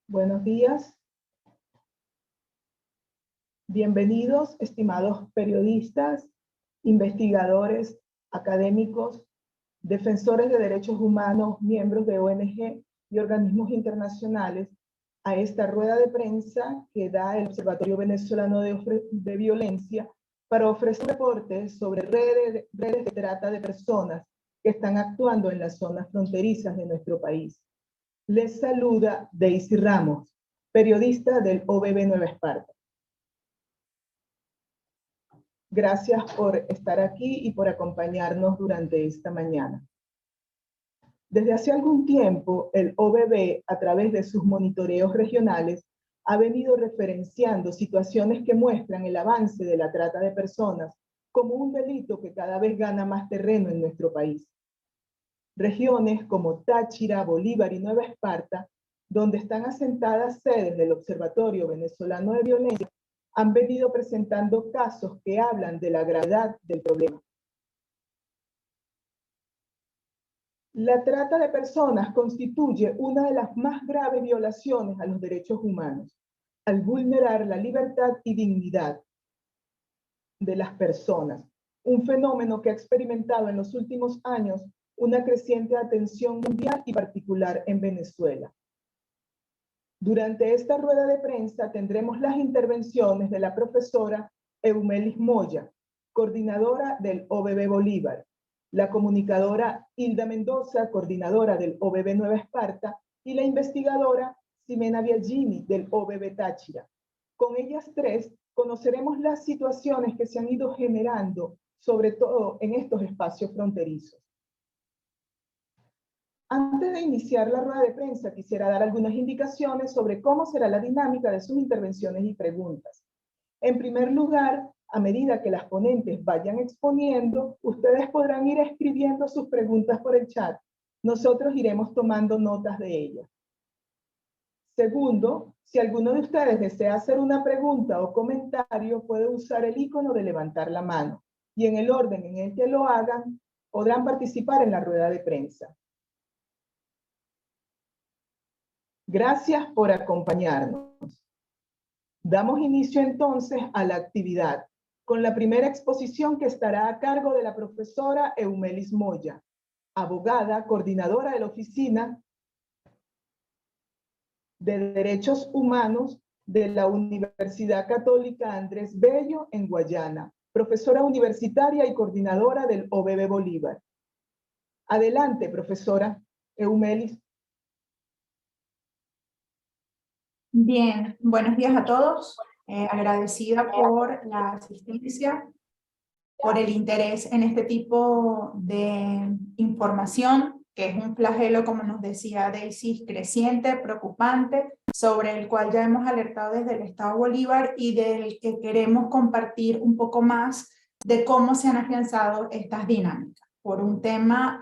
Buenos días. Bienvenidos, estimados periodistas, investigadores, académicos, defensores de derechos humanos, miembros de ONG y organismos internacionales, a esta rueda de prensa que da el Observatorio Venezolano de Violencia para ofrecer reportes sobre redes de trata de personas que están actuando en las zonas fronterizas de nuestro país. Les saluda Daisy Ramos, periodista del OVB Nueva Esparta. Gracias por estar aquí y por acompañarnos durante esta mañana. Desde hace algún tiempo, el OVB, a través de sus monitoreos regionales, ha venido referenciando situaciones que muestran el avance de la trata de personas como un delito que cada vez gana más terreno en nuestro país. Regiones como Táchira, Bolívar y Nueva Esparta, donde están asentadas sedes del Observatorio Venezolano de Violencia, han venido presentando casos que hablan de la gravedad del problema. La trata de personas constituye una de las más graves violaciones a los derechos humanos, al vulnerar la libertad y dignidad de las personas, un fenómeno que ha experimentado en los últimos años una creciente atención mundial y particular en Venezuela. Durante esta rueda de prensa tendremos las intervenciones de la profesora Eumelis Moya, coordinadora del OVB Bolívar, la comunicadora Hilda Mendoza, coordinadora del OVB Nueva Esparta, y la investigadora Ximena Biagini del OVB Táchira. Con ellas tres conoceremos las situaciones que se han ido generando, sobre todo en estos espacios fronterizos. Antes de iniciar la rueda de prensa, quisiera dar algunas indicaciones sobre cómo será la dinámica de sus intervenciones y preguntas. En primer lugar, a medida que las ponentes vayan exponiendo, ustedes podrán ir escribiendo sus preguntas por el chat. Nosotros iremos tomando notas de ellas. Segundo, si alguno de ustedes desea hacer una pregunta o comentario, puede usar el icono de levantar la mano. Y en el orden en el que lo hagan, podrán participar en la rueda de prensa. Gracias por acompañarnos. Damos inicio entonces a la actividad, con la primera exposición que estará a cargo de la profesora Eumelis Moya, abogada, coordinadora de la Oficina de Derechos Humanos de la Universidad Católica Andrés Bello en Guayana, profesora universitaria y coordinadora del OVB Bolívar. Adelante, profesora Eumelis. Bien, buenos días a todos. Agradecida por la asistencia, por el interés en este tipo de información, que es un flagelo, como nos decía Daisy, creciente, preocupante, sobre el cual ya hemos alertado desde el Estado Bolívar y del que queremos compartir un poco más de cómo se han afianzado estas dinámicas. Por un tema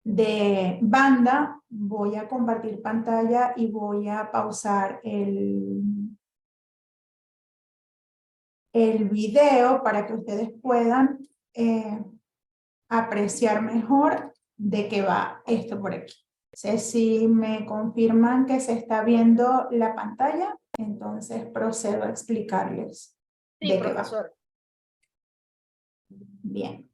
de banda, voy a compartir pantalla y voy a pausar el video para que ustedes puedan apreciar mejor de qué va esto por aquí. Entonces, si me confirman que se está viendo la pantalla, entonces procedo a explicarles de qué va. Bien.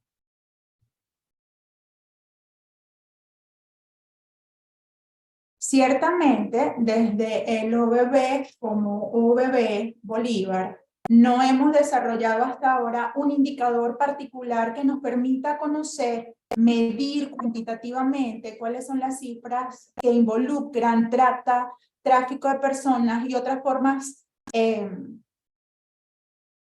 Ciertamente, desde el OVB como OVB Bolívar, no hemos desarrollado hasta ahora un indicador particular que nos permita conocer, medir cuantitativamente cuáles son las cifras que involucran trata, tráfico de personas y otras formas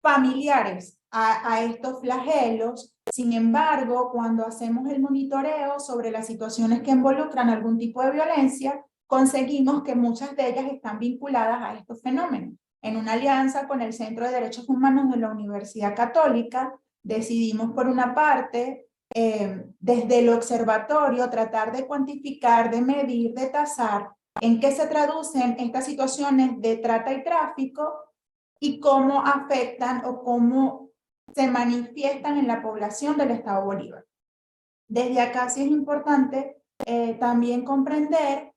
familiares a estos flagelos. Sin embargo, cuando hacemos el monitoreo sobre las situaciones que involucran algún tipo de violencia, conseguimos que muchas de ellas están vinculadas a estos fenómenos. En una alianza con el Centro de Derechos Humanos de la Universidad Católica, decidimos por una parte, desde el observatorio, tratar de cuantificar, de medir, de tasar en qué se traducen estas situaciones de trata y tráfico y cómo afectan o cómo se manifiestan en la población del Estado Bolívar. Desde acá sí es importante también comprender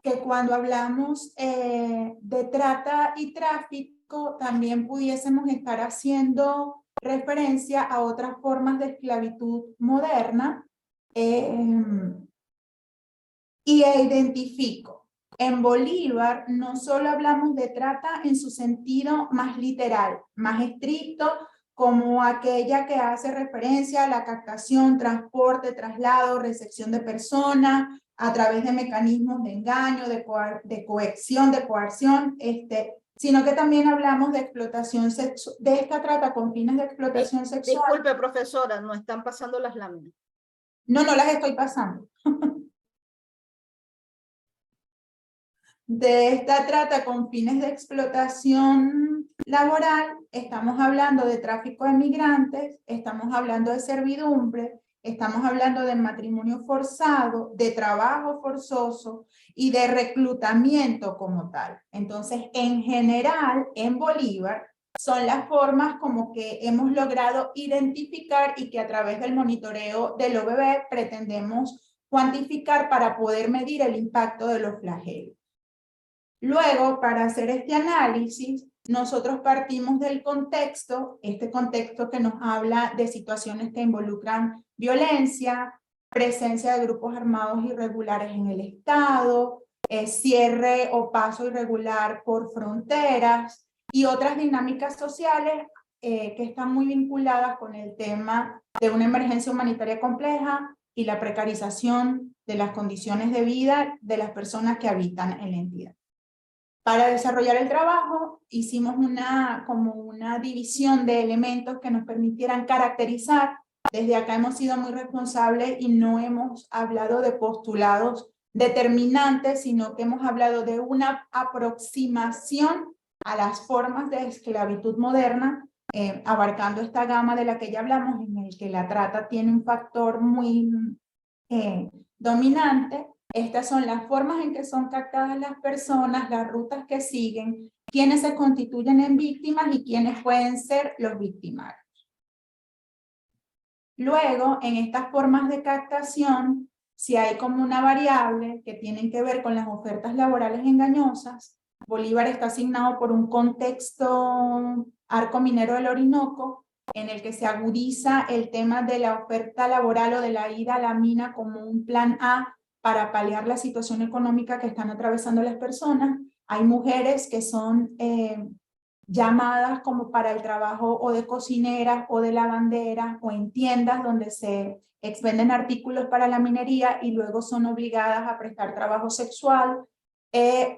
que cuando hablamos de trata y tráfico, también pudiésemos estar haciendo referencia a otras formas de esclavitud moderna, y identifico. En Bolívar no solo hablamos de trata en su sentido más literal, más estricto, como aquella que hace referencia a la captación, transporte, traslado, recepción de personas a través de mecanismos de engaño, de coerción, de coerción, sino que también hablamos de explotación sexual, de esta trata con fines de explotación sexual. Disculpe, profesora, no están pasando las láminas. No, no las estoy pasando. De esta trata con fines de explotación laboral, estamos hablando de tráfico de migrantes, estamos hablando de servidumbre, estamos hablando de matrimonio forzado, de trabajo forzoso y de reclutamiento como tal. Entonces, en general, en Bolívar, son las formas como que hemos logrado identificar y que a través del monitoreo del OBB pretendemos cuantificar para poder medir el impacto de los flagelos. Luego, para hacer este análisis, nosotros partimos del contexto, este contexto que nos habla de situaciones que involucran violencia, presencia de grupos armados irregulares en el Estado, cierre o paso irregular por fronteras y otras dinámicas sociales que están muy vinculadas con el tema de una emergencia humanitaria compleja y la precarización de las condiciones de vida de las personas que habitan en la entidad. Para desarrollar el trabajo, hicimos como una división de elementos que nos permitieran caracterizar. Desde acá hemos sido muy responsables y no hemos hablado de postulados determinantes, sino que hemos hablado de una aproximación a las formas de esclavitud moderna, abarcando esta gama de la que ya hablamos, en el que la trata tiene un factor muy dominante. Estas son las formas en que son captadas las personas, las rutas que siguen, quiénes se constituyen en víctimas y quiénes pueden ser los victimarios. Luego, en estas formas de captación, si hay como una variable que tienen que ver con las ofertas laborales engañosas, Bolívar está asignado por un contexto arco minero del Orinoco, en el que se agudiza el tema de la oferta laboral o de la ida a la mina como un plan A para paliar la situación económica que están atravesando las personas. Hay mujeres que son llamadas como para el trabajo o de cocineras o de lavanderas o en tiendas donde se expenden artículos para la minería y luego son obligadas a prestar trabajo sexual,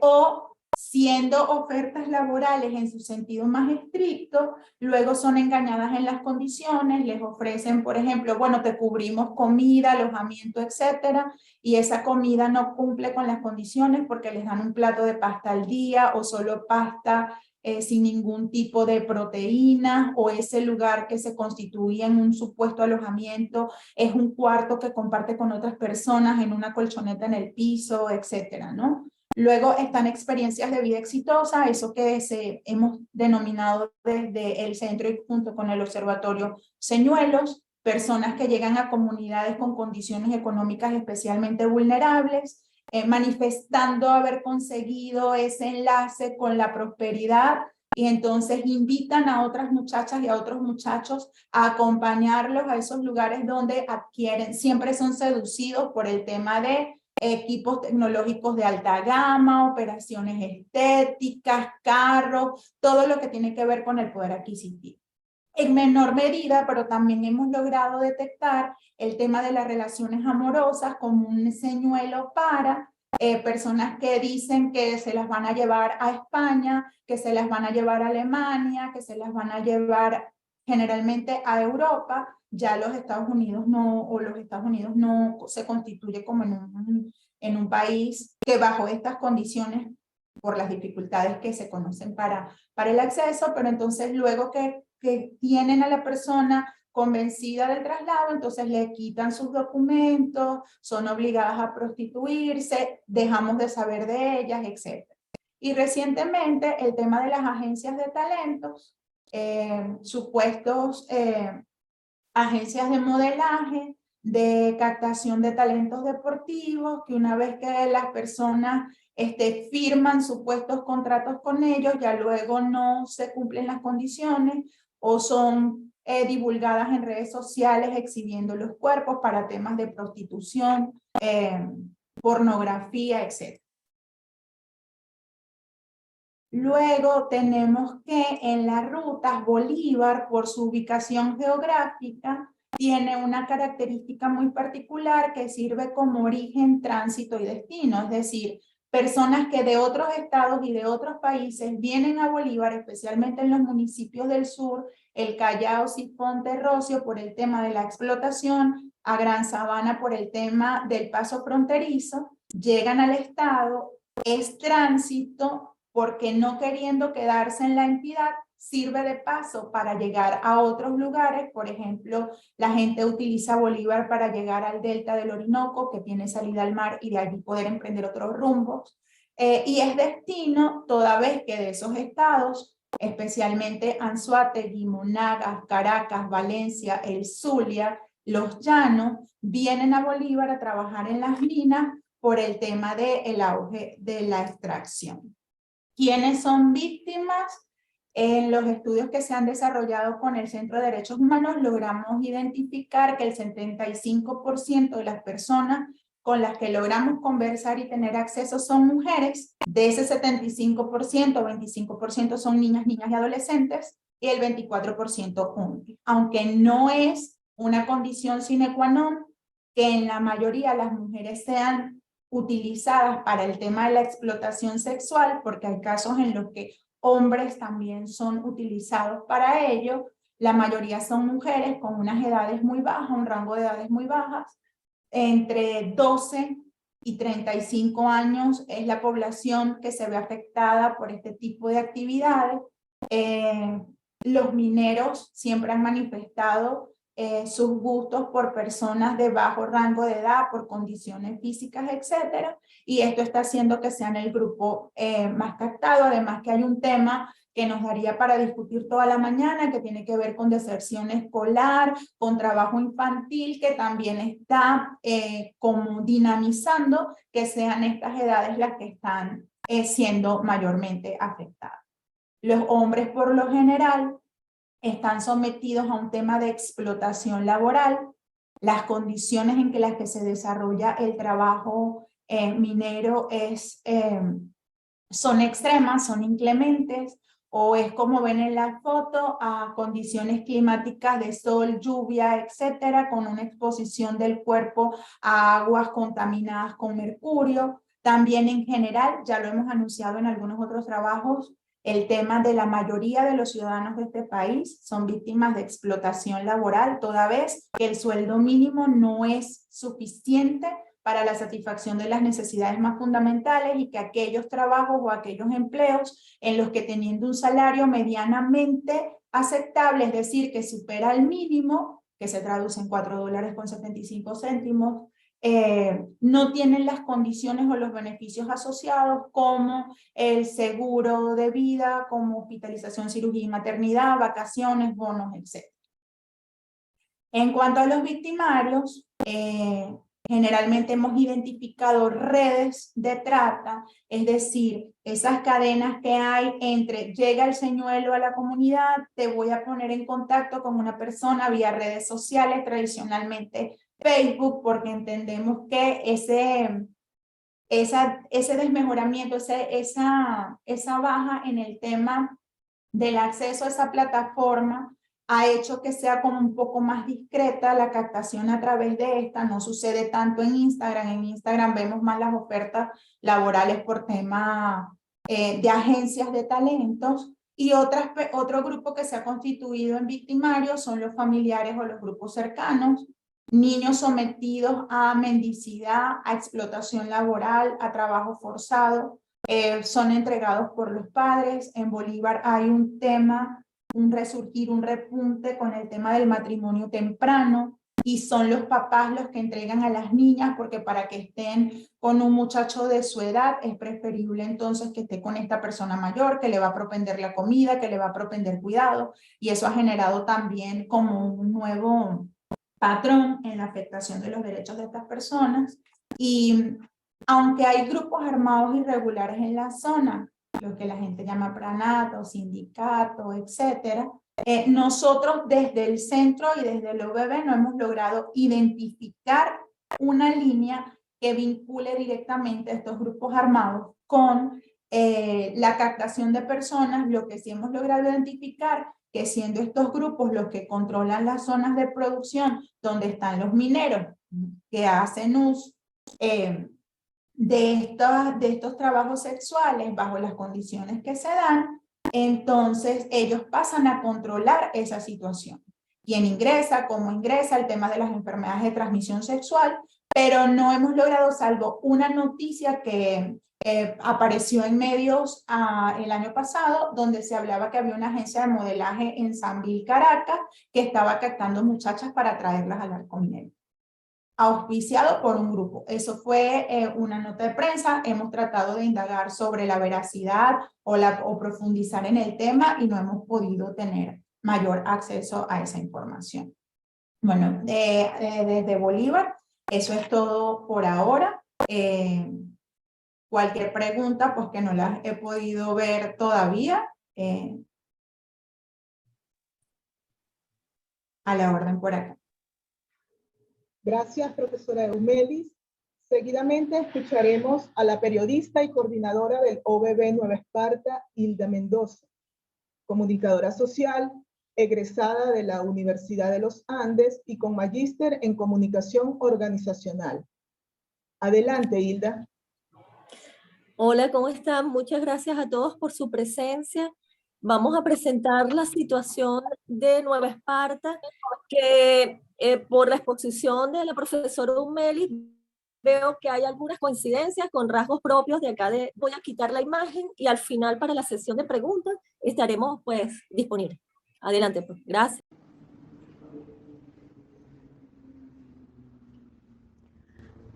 o siendo ofertas laborales en su sentido más estricto, luego son engañadas en las condiciones, les ofrecen, por ejemplo, bueno, te cubrimos comida, alojamiento, etcétera, y esa comida no cumple con las condiciones porque les dan un plato de pasta al día o solo pasta sin ningún tipo de proteína, o ese lugar que se constituye en un supuesto alojamiento es un cuarto que comparte con otras personas en una colchoneta en el piso, etcétera, ¿no? Luego están experiencias de vida exitosa, eso que hemos denominado desde el centro y junto con el observatorio señuelos, personas que llegan a comunidades con condiciones económicas especialmente vulnerables, manifestando haber conseguido ese enlace con la prosperidad y entonces invitan a otras muchachas y a otros muchachos a acompañarlos a esos lugares donde adquieren, siempre son seducidos por el tema de equipos tecnológicos de alta gama, operaciones estéticas, carros, todo lo que tiene que ver con el poder adquisitivo. En menor medida, pero también hemos logrado detectar el tema de las relaciones amorosas como un señuelo para personas que dicen que se las van a llevar a España, que se las van a llevar a Alemania, que se las van a llevar generalmente a Europa. Ya los Estados Unidos no, o los Estados Unidos no se constituye como en un país que bajo estas condiciones, por las dificultades que se conocen para el acceso, pero entonces luego que tienen a la persona convencida del traslado, entonces le quitan sus documentos, son obligadas a prostituirse, dejamos de saber de ellas, etc. Y recientemente el tema de las agencias de talentos, supuestos agencias de modelaje, de captación de talentos deportivos, que una vez que las personas firman supuestos contratos con ellos, ya luego no se cumplen las condiciones o son divulgadas en redes sociales exhibiendo los cuerpos para temas de prostitución, pornografía, etc. Luego tenemos que en las rutas Bolívar, por su ubicación geográfica, tiene una característica muy particular que sirve como origen, tránsito y destino, es decir, personas que de otros estados y de otros países vienen a Bolívar, especialmente en los municipios del sur, el Callao, Sifonte, Rocio, por el tema de la explotación, a Gran Sabana por el tema del paso fronterizo, llegan al estado, es tránsito, porque no queriendo quedarse en la entidad, sirve de paso para llegar a otros lugares. Por ejemplo, la gente utiliza Bolívar para llegar al delta del Orinoco, que tiene salida al mar, y de allí poder emprender otros rumbos. Y es destino, toda vez que de esos estados, especialmente Anzoátegui, Monagas, Caracas, Valencia, el Zulia, los llanos, vienen a Bolívar a trabajar en las minas por el tema del auge de la extracción. ¿Quiénes son víctimas? En los estudios que se han desarrollado con el Centro de Derechos Humanos logramos identificar que el 75% de las personas con las que logramos conversar y tener acceso son mujeres. De ese 75%, 25% son niñas y adolescentes y el 24% hombres. Aunque no es una condición sine qua non que en la mayoría las mujeres sean utilizadas para el tema de la explotación sexual, porque hay casos en los que hombres también son utilizados para ello. La mayoría son mujeres con unas edades muy bajas, un rango de edades muy bajas. Entre 12 y 35 años es la población que se ve afectada por este tipo de actividades. Los mineros siempre han manifestado sus gustos por personas de bajo rango de edad, por condiciones físicas, etcétera, y esto está haciendo que sean el grupo más captado. Además que hay un tema que nos daría para discutir toda la mañana, que tiene que ver con deserción escolar, con trabajo infantil, que también está como dinamizando que sean estas edades las que están siendo mayormente afectadas. Los hombres por lo general están sometidos a un tema de explotación laboral. Las condiciones en las que se desarrolla el trabajo minero son extremas, son inclementes, o es como ven en la foto, a condiciones climáticas de sol, lluvia, etcétera, con una exposición del cuerpo a aguas contaminadas con mercurio. También en general, ya lo hemos anunciado en algunos otros trabajos, el tema de la mayoría de los ciudadanos de este país son víctimas de explotación laboral, toda vez que el sueldo mínimo no es suficiente para la satisfacción de las necesidades más fundamentales, y que aquellos trabajos o aquellos empleos en los que teniendo un salario medianamente aceptable, es decir, que supera el mínimo, que se traduce en $4.75, no tienen las condiciones o los beneficios asociados como el seguro de vida, como hospitalización, cirugía y maternidad, vacaciones, bonos, etc. En cuanto a los victimarios, generalmente hemos identificado redes de trata, es decir, esas cadenas que hay entre llega el señuelo a la comunidad, te voy a poner en contacto con una persona vía redes sociales, tradicionalmente Facebook, porque entendemos que ese desmejoramiento, esa baja en el tema del acceso a esa plataforma ha hecho que sea como un poco más discreta la captación a través de esta. No sucede tanto en Instagram. En Instagram vemos más las ofertas laborales por tema de agencias de talentos. Y otro grupo que se ha constituido en victimarios son los familiares o los grupos cercanos. Niños sometidos a mendicidad, a explotación laboral, a trabajo forzado, son entregados por los padres. En Bolívar hay un tema, un resurgir, un repunte con el tema del matrimonio temprano, y son los papás los que entregan a las niñas, porque para que estén con un muchacho de su edad es preferible entonces que esté con esta persona mayor, que le va a propender la comida, que le va a propender cuidado, y eso ha generado también como un nuevo patrón en la afectación de los derechos de estas personas. Y aunque hay grupos armados irregulares en la zona, lo que la gente llama pranato, sindicato, etcétera, nosotros desde el centro y desde el OBB no hemos logrado identificar una línea que vincule directamente a estos grupos armados con la captación de personas. Lo que sí hemos logrado identificar que siendo estos grupos los que controlan las zonas de producción donde están los mineros que hacen uso de estos trabajos sexuales bajo las condiciones que se dan, entonces ellos pasan a controlar esa situación. Quién ingresa, cómo ingresa, el tema de las enfermedades de transmisión sexual, pero no hemos logrado, salvo una noticia que apareció en medios el año pasado, donde se hablaba que había una agencia de modelaje en Sambil, Caracas, que estaba captando muchachas para traerlas al arco minero, auspiciado por un grupo. Eso fue una nota de prensa. Hemos tratado de indagar sobre la veracidad o profundizar en el tema y no hemos podido tener mayor acceso a esa información. Bueno, desde Bolívar, eso es todo por ahora. Cualquier pregunta, pues que no las he podido ver todavía, a la orden por acá. Gracias, profesora Eumelis. Seguidamente escucharemos a la periodista y coordinadora del OBB Nueva Esparta, Hilda Mendoza, comunicadora social, egresada de la Universidad de los Andes y con magíster en comunicación organizacional. Adelante, Hilda. Hola, ¿cómo están? Muchas gracias a todos por su presencia. Vamos a presentar la situación de Nueva Esparta, que por la exposición de la profesora Eumelis veo que hay algunas coincidencias con rasgos propios de acá. Voy a quitar la imagen y al final para la sesión de preguntas estaremos pues disponibles. Adelante, pues. Gracias.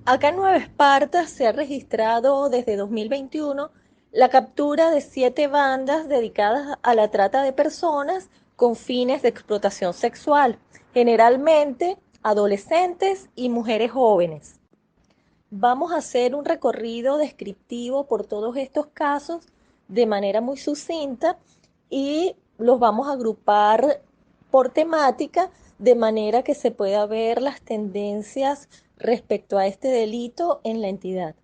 Acá en Nueva Esparta se ha registrado desde 2021 la captura de 7 bandas dedicadas a la trata de personas con fines de explotación sexual, generalmente adolescentes y mujeres jóvenes. Vamos a hacer un recorrido descriptivo por todos estos casos de manera muy sucinta y los vamos a agrupar por temática de manera que se pueda ver las tendencias respecto a este delito en la entidad.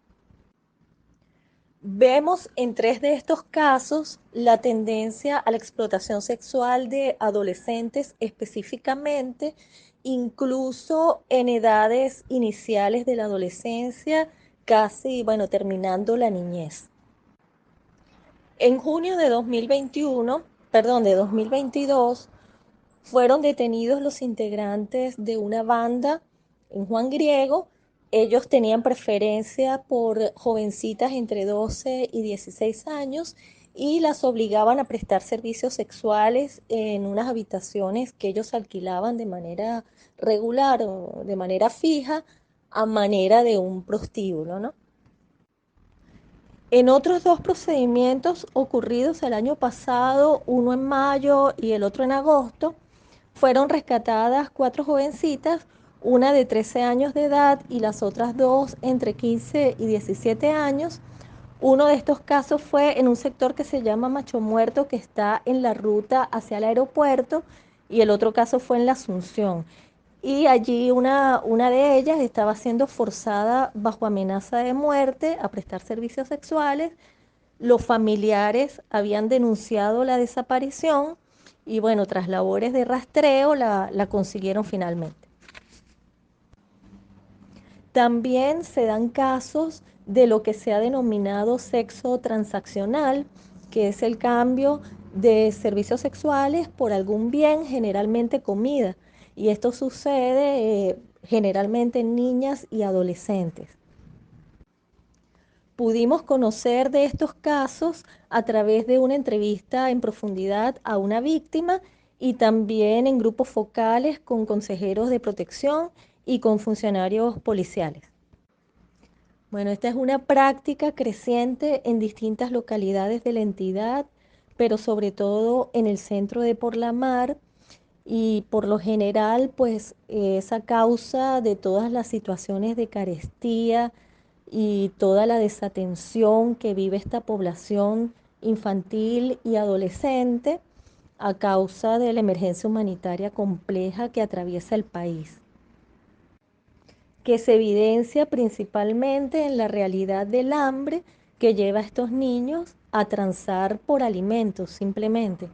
Vemos en 3 de estos casos la tendencia a la explotación sexual de adolescentes específicamente, incluso en edades iniciales de la adolescencia, casi, bueno, terminando la niñez. En junio de 2022, fueron detenidos los integrantes de una banda en Juan Griego. Ellos tenían preferencia por jovencitas entre 12 y 16 años y las obligaban a prestar servicios sexuales en unas habitaciones que ellos alquilaban de manera regular o de manera fija a manera de un prostíbulo, ¿no? En otros 2 procedimientos ocurridos el año pasado, uno en mayo y el otro en agosto, fueron rescatadas 4 jovencitas, una de 13 años de edad y las otras 2 entre 15 y 17 años. Uno de estos casos fue en un sector que se llama Macho Muerto, que está en la ruta hacia el aeropuerto, y el otro caso fue en La Asunción. Y allí una de ellas estaba siendo forzada bajo amenaza de muerte a prestar servicios sexuales. Los familiares habían denunciado la desaparición y bueno, tras labores de rastreo la consiguieron finalmente. También se dan casos de lo que se ha denominado sexo transaccional, que es el cambio de servicios sexuales por algún bien, generalmente comida. Y esto sucede generalmente en niñas y adolescentes. Pudimos conocer de estos casos a través de una entrevista en profundidad a una víctima y también en grupos focales con consejeros de protección y con funcionarios policiales. Bueno, esta es una práctica creciente en distintas localidades de la entidad, pero sobre todo en el centro de Porlamar, y por lo general, pues es a causa de todas las situaciones de carestía y toda la desatención que vive esta población infantil y adolescente a causa de la emergencia humanitaria compleja que atraviesa el país, que se evidencia principalmente en la realidad del hambre que lleva a estos niños a transar por alimentos simplemente.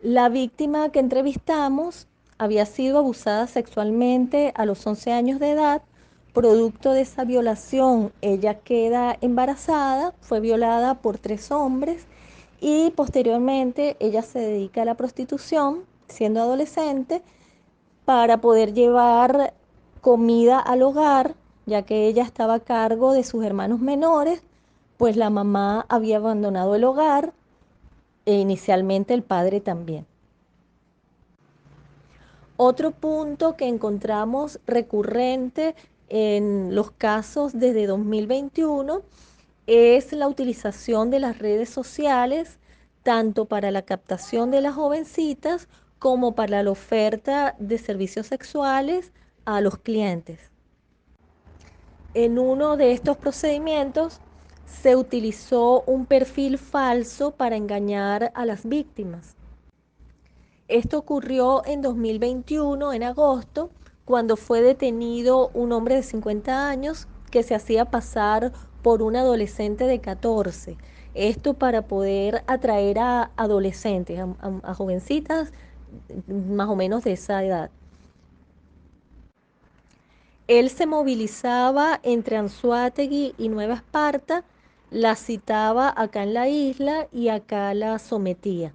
La víctima que entrevistamos había sido abusada sexualmente a los 11 años de edad. Producto de esa violación, ella queda embarazada, fue violada por 3 hombres y posteriormente ella se dedica a la prostitución, siendo adolescente, para poder llevar comida al hogar, ya que ella estaba a cargo de sus hermanos menores, pues la mamá había abandonado el hogar e inicialmente el padre también. Otro punto que encontramos recurrente en los casos desde 2021 es la utilización de las redes sociales, tanto para la captación de las jovencitas como para la oferta de servicios sexuales a los clientes. En uno de estos procedimientos se utilizó un perfil falso para engañar a las víctimas. Esto ocurrió en 2021, en agosto, cuando fue detenido un hombre de 50 años que se hacía pasar por un adolescente de 14. Esto para poder atraer a adolescentes, a jovencitas más o menos de esa edad. Él se movilizaba entre Anzoátegui y Nueva Esparta, la citaba acá en la isla y acá la sometía.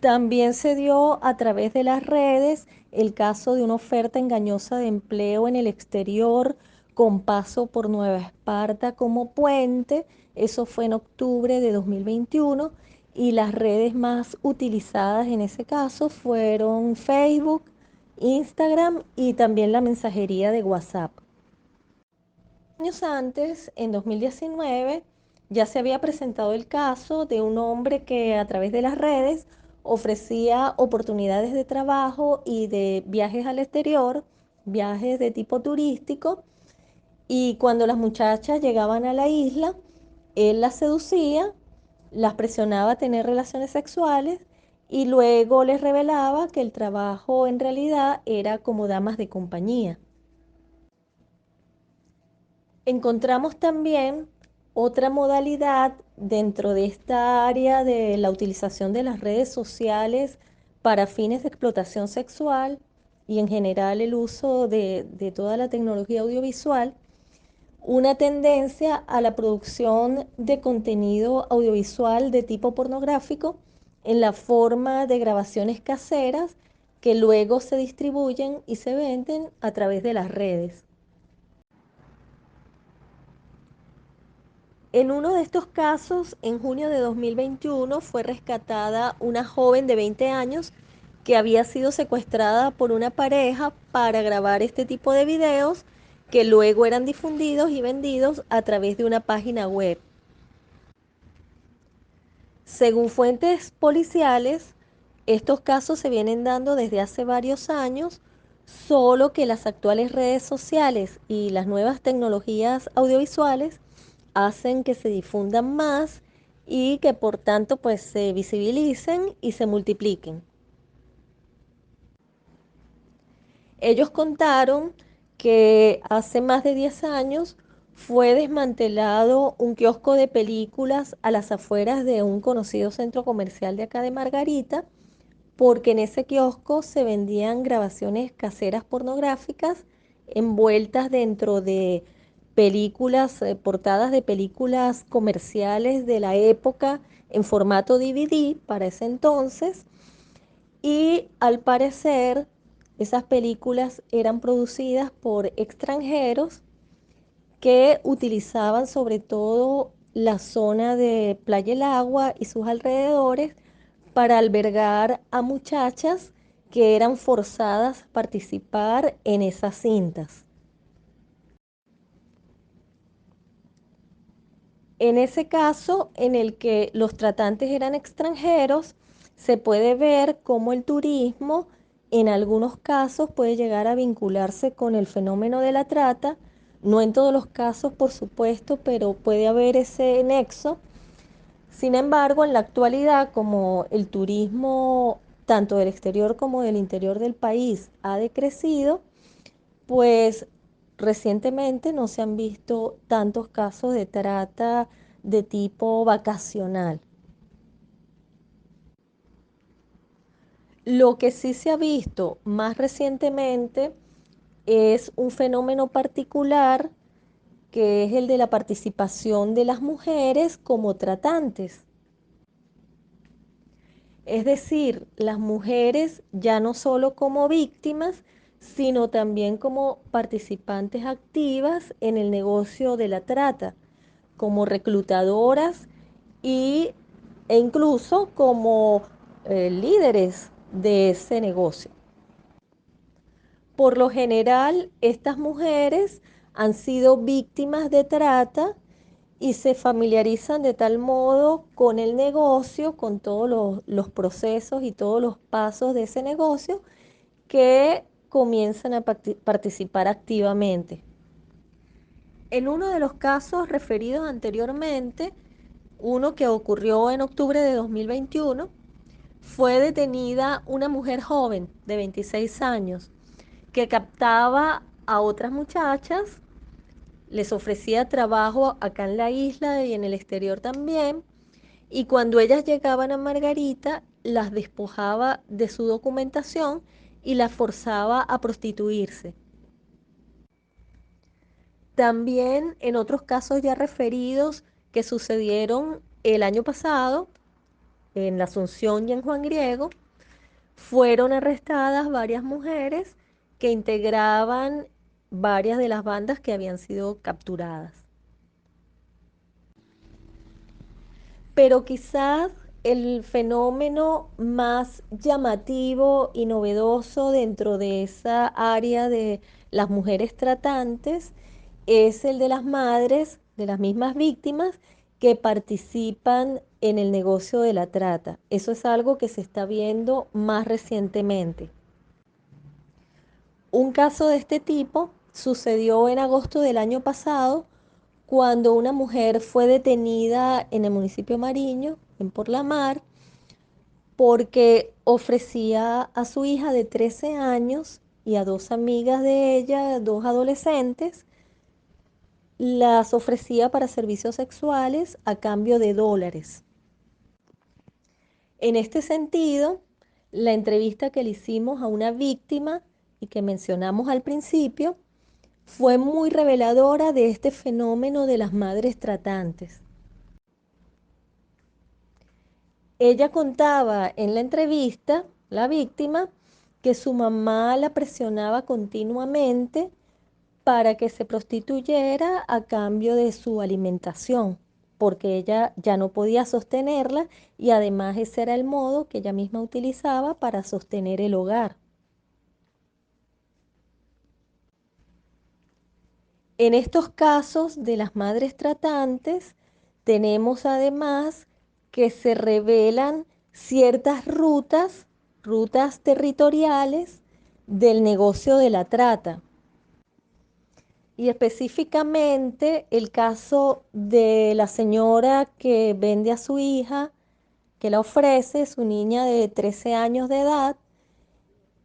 También se dio a través de las redes el caso de una oferta engañosa de empleo en el exterior con paso por Nueva Esparta como puente. Eso fue en octubre de 2021 y las redes más utilizadas en ese caso fueron Facebook, Instagram y también la mensajería de WhatsApp. Años antes, en 2019, ya se había presentado el caso de un hombre que a través de las redes ofrecía oportunidades de trabajo y de viajes al exterior, viajes de tipo turístico, y cuando las muchachas llegaban a la isla, él las seducía, las presionaba a tener relaciones sexuales y luego les revelaba que el trabajo en realidad era como damas de compañía. Encontramos también otra modalidad dentro de esta área de la utilización de las redes sociales para fines de explotación sexual y en general el uso de toda la tecnología audiovisual, una tendencia a la producción de contenido audiovisual de tipo pornográfico en la forma de grabaciones caseras que luego se distribuyen y se venden a través de las redes. En uno de estos casos, en junio de 2021, fue rescatada una joven de 20 años que había sido secuestrada por una pareja para grabar este tipo de videos que luego eran difundidos y vendidos a través de una página web. Según fuentes policiales, estos casos se vienen dando desde hace varios años, solo que las actuales redes sociales y las nuevas tecnologías audiovisuales hacen que se difundan más y que por tanto pues se visibilicen y se multipliquen. Ellos contaron que hace más de 10 años fue desmantelado un kiosco de películas a las afueras de un conocido centro comercial de acá de Margarita, porque en ese kiosco se vendían grabaciones caseras pornográficas envueltas dentro de películas, portadas de películas comerciales de la época en formato DVD para ese entonces. Y al parecer esas películas eran producidas por extranjeros que utilizaban sobre todo la zona de Playa El Agua y sus alrededores para albergar a muchachas que eran forzadas a participar en esas cintas. En ese caso, en el que los tratantes eran extranjeros, se puede ver cómo el turismo en algunos casos puede llegar a vincularse con el fenómeno de la trata, no en todos los casos, por supuesto, pero puede haber ese nexo. Sin embargo, en la actualidad, como el turismo tanto del exterior como del interior del país ha decrecido, pues recientemente no se han visto tantos casos de trata de tipo vacacional. Lo que sí se ha visto más recientemente es un fenómeno particular que es el de la participación de las mujeres como tratantes. Es decir, las mujeres ya no solo como víctimas, sino también como participantes activas en el negocio de la trata, como reclutadoras y, e incluso como líderes de ese negocio. Por lo general, estas mujeres han sido víctimas de trata y se familiarizan de tal modo con el negocio, con todos los procesos y todos los pasos de ese negocio, que comienzan a participar activamente. En uno de los casos referidos anteriormente, uno que ocurrió en octubre de 2021, fue detenida una mujer joven de 26 años que captaba a otras muchachas, les ofrecía trabajo acá en la isla y en el exterior también, y cuando ellas llegaban a Margarita, las despojaba de su documentación y las forzaba a prostituirse. También en otros casos ya referidos que sucedieron el año pasado, en la Asunción y en Juan Griego, fueron arrestadas varias mujeres que integraban varias de las bandas que habían sido capturadas. Pero quizás el fenómeno más llamativo y novedoso dentro de esa área de las mujeres tratantes es el de las madres de las mismas víctimas que participan en el negocio de la trata. Eso es algo que se está viendo más recientemente. Un caso de este tipo sucedió en agosto del año pasado cuando una mujer fue detenida en el municipio de Mariño, en Por la Mar, porque ofrecía a su hija de 13 años y a dos amigas de ella, dos adolescentes, las ofrecía para servicios sexuales a cambio de dólares. En este sentido, la entrevista que le hicimos a una víctima y que mencionamos al principio fue muy reveladora de este fenómeno de las madres tratantes. Ella contaba en la entrevista, la víctima, que su mamá la presionaba continuamente para que se prostituyera a cambio de su alimentación, porque ella ya no podía sostenerla y además ese era el modo que ella misma utilizaba para sostener el hogar. En estos casos de las madres tratantes, tenemos además que se revelan ciertas rutas territoriales del negocio de la trata. Y específicamente el caso de la señora que vende a su hija, que la ofrece, su niña de 13 años de edad,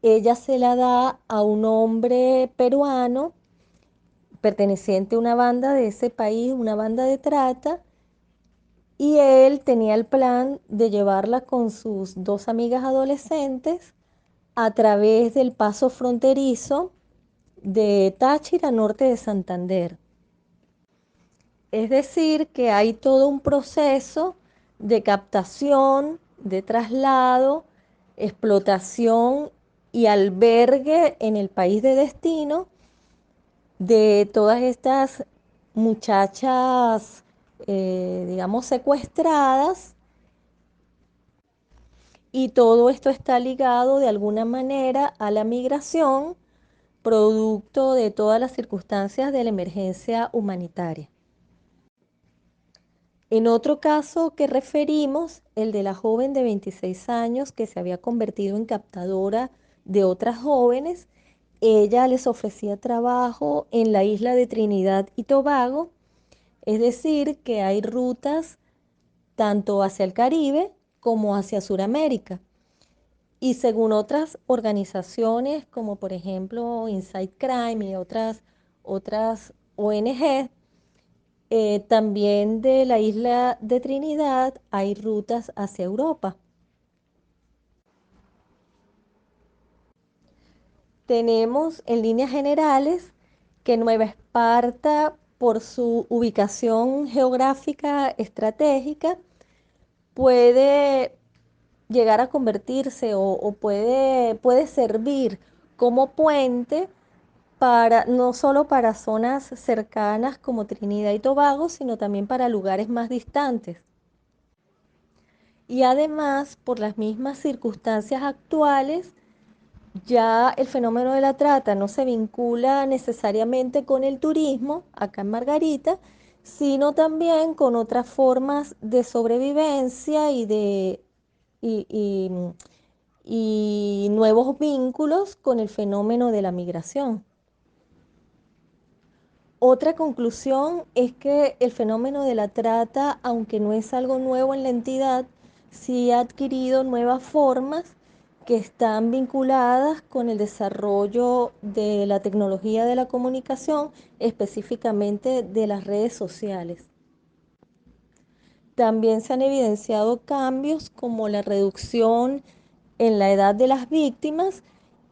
ella se la da a un hombre peruano perteneciente a una banda de ese país, una banda de trata, y él tenía el plan de llevarla con sus dos amigas adolescentes a través del paso fronterizo de Táchira, norte de Santander. Es decir, que hay todo un proceso de captación, de traslado, explotación y albergue en el país de destino de todas estas muchachas, digamos, secuestradas, y todo esto está ligado de alguna manera a la migración, producto de todas las circunstancias de la emergencia humanitaria. En otro caso que referimos, el de la joven de 26 años que se había convertido en captadora de otras jóvenes. Ella les ofrecía trabajo en la isla de Trinidad y Tobago, es decir, que hay rutas tanto hacia el Caribe como hacia Sudamérica. Y según otras organizaciones, como por ejemplo Inside Crime y otras ONG, también de la isla de Trinidad hay rutas hacia Europa. Tenemos en líneas generales que Nueva Esparta, por su ubicación geográfica estratégica, puede llegar a convertirse o puede servir como puente para, no solo para zonas cercanas como Trinidad y Tobago, sino también para lugares más distantes. Y además, por las mismas circunstancias actuales, ya el fenómeno de la trata no se vincula necesariamente con el turismo acá en Margarita, sino también con otras formas de sobrevivencia y, y, y nuevos vínculos con el fenómeno de la migración. Otra conclusión es que el fenómeno de la trata, aunque no es algo nuevo en la entidad, sí ha adquirido nuevas formas que están vinculadas con el desarrollo de la tecnología de la comunicación, específicamente de las redes sociales. También se han evidenciado cambios como la reducción en la edad de las víctimas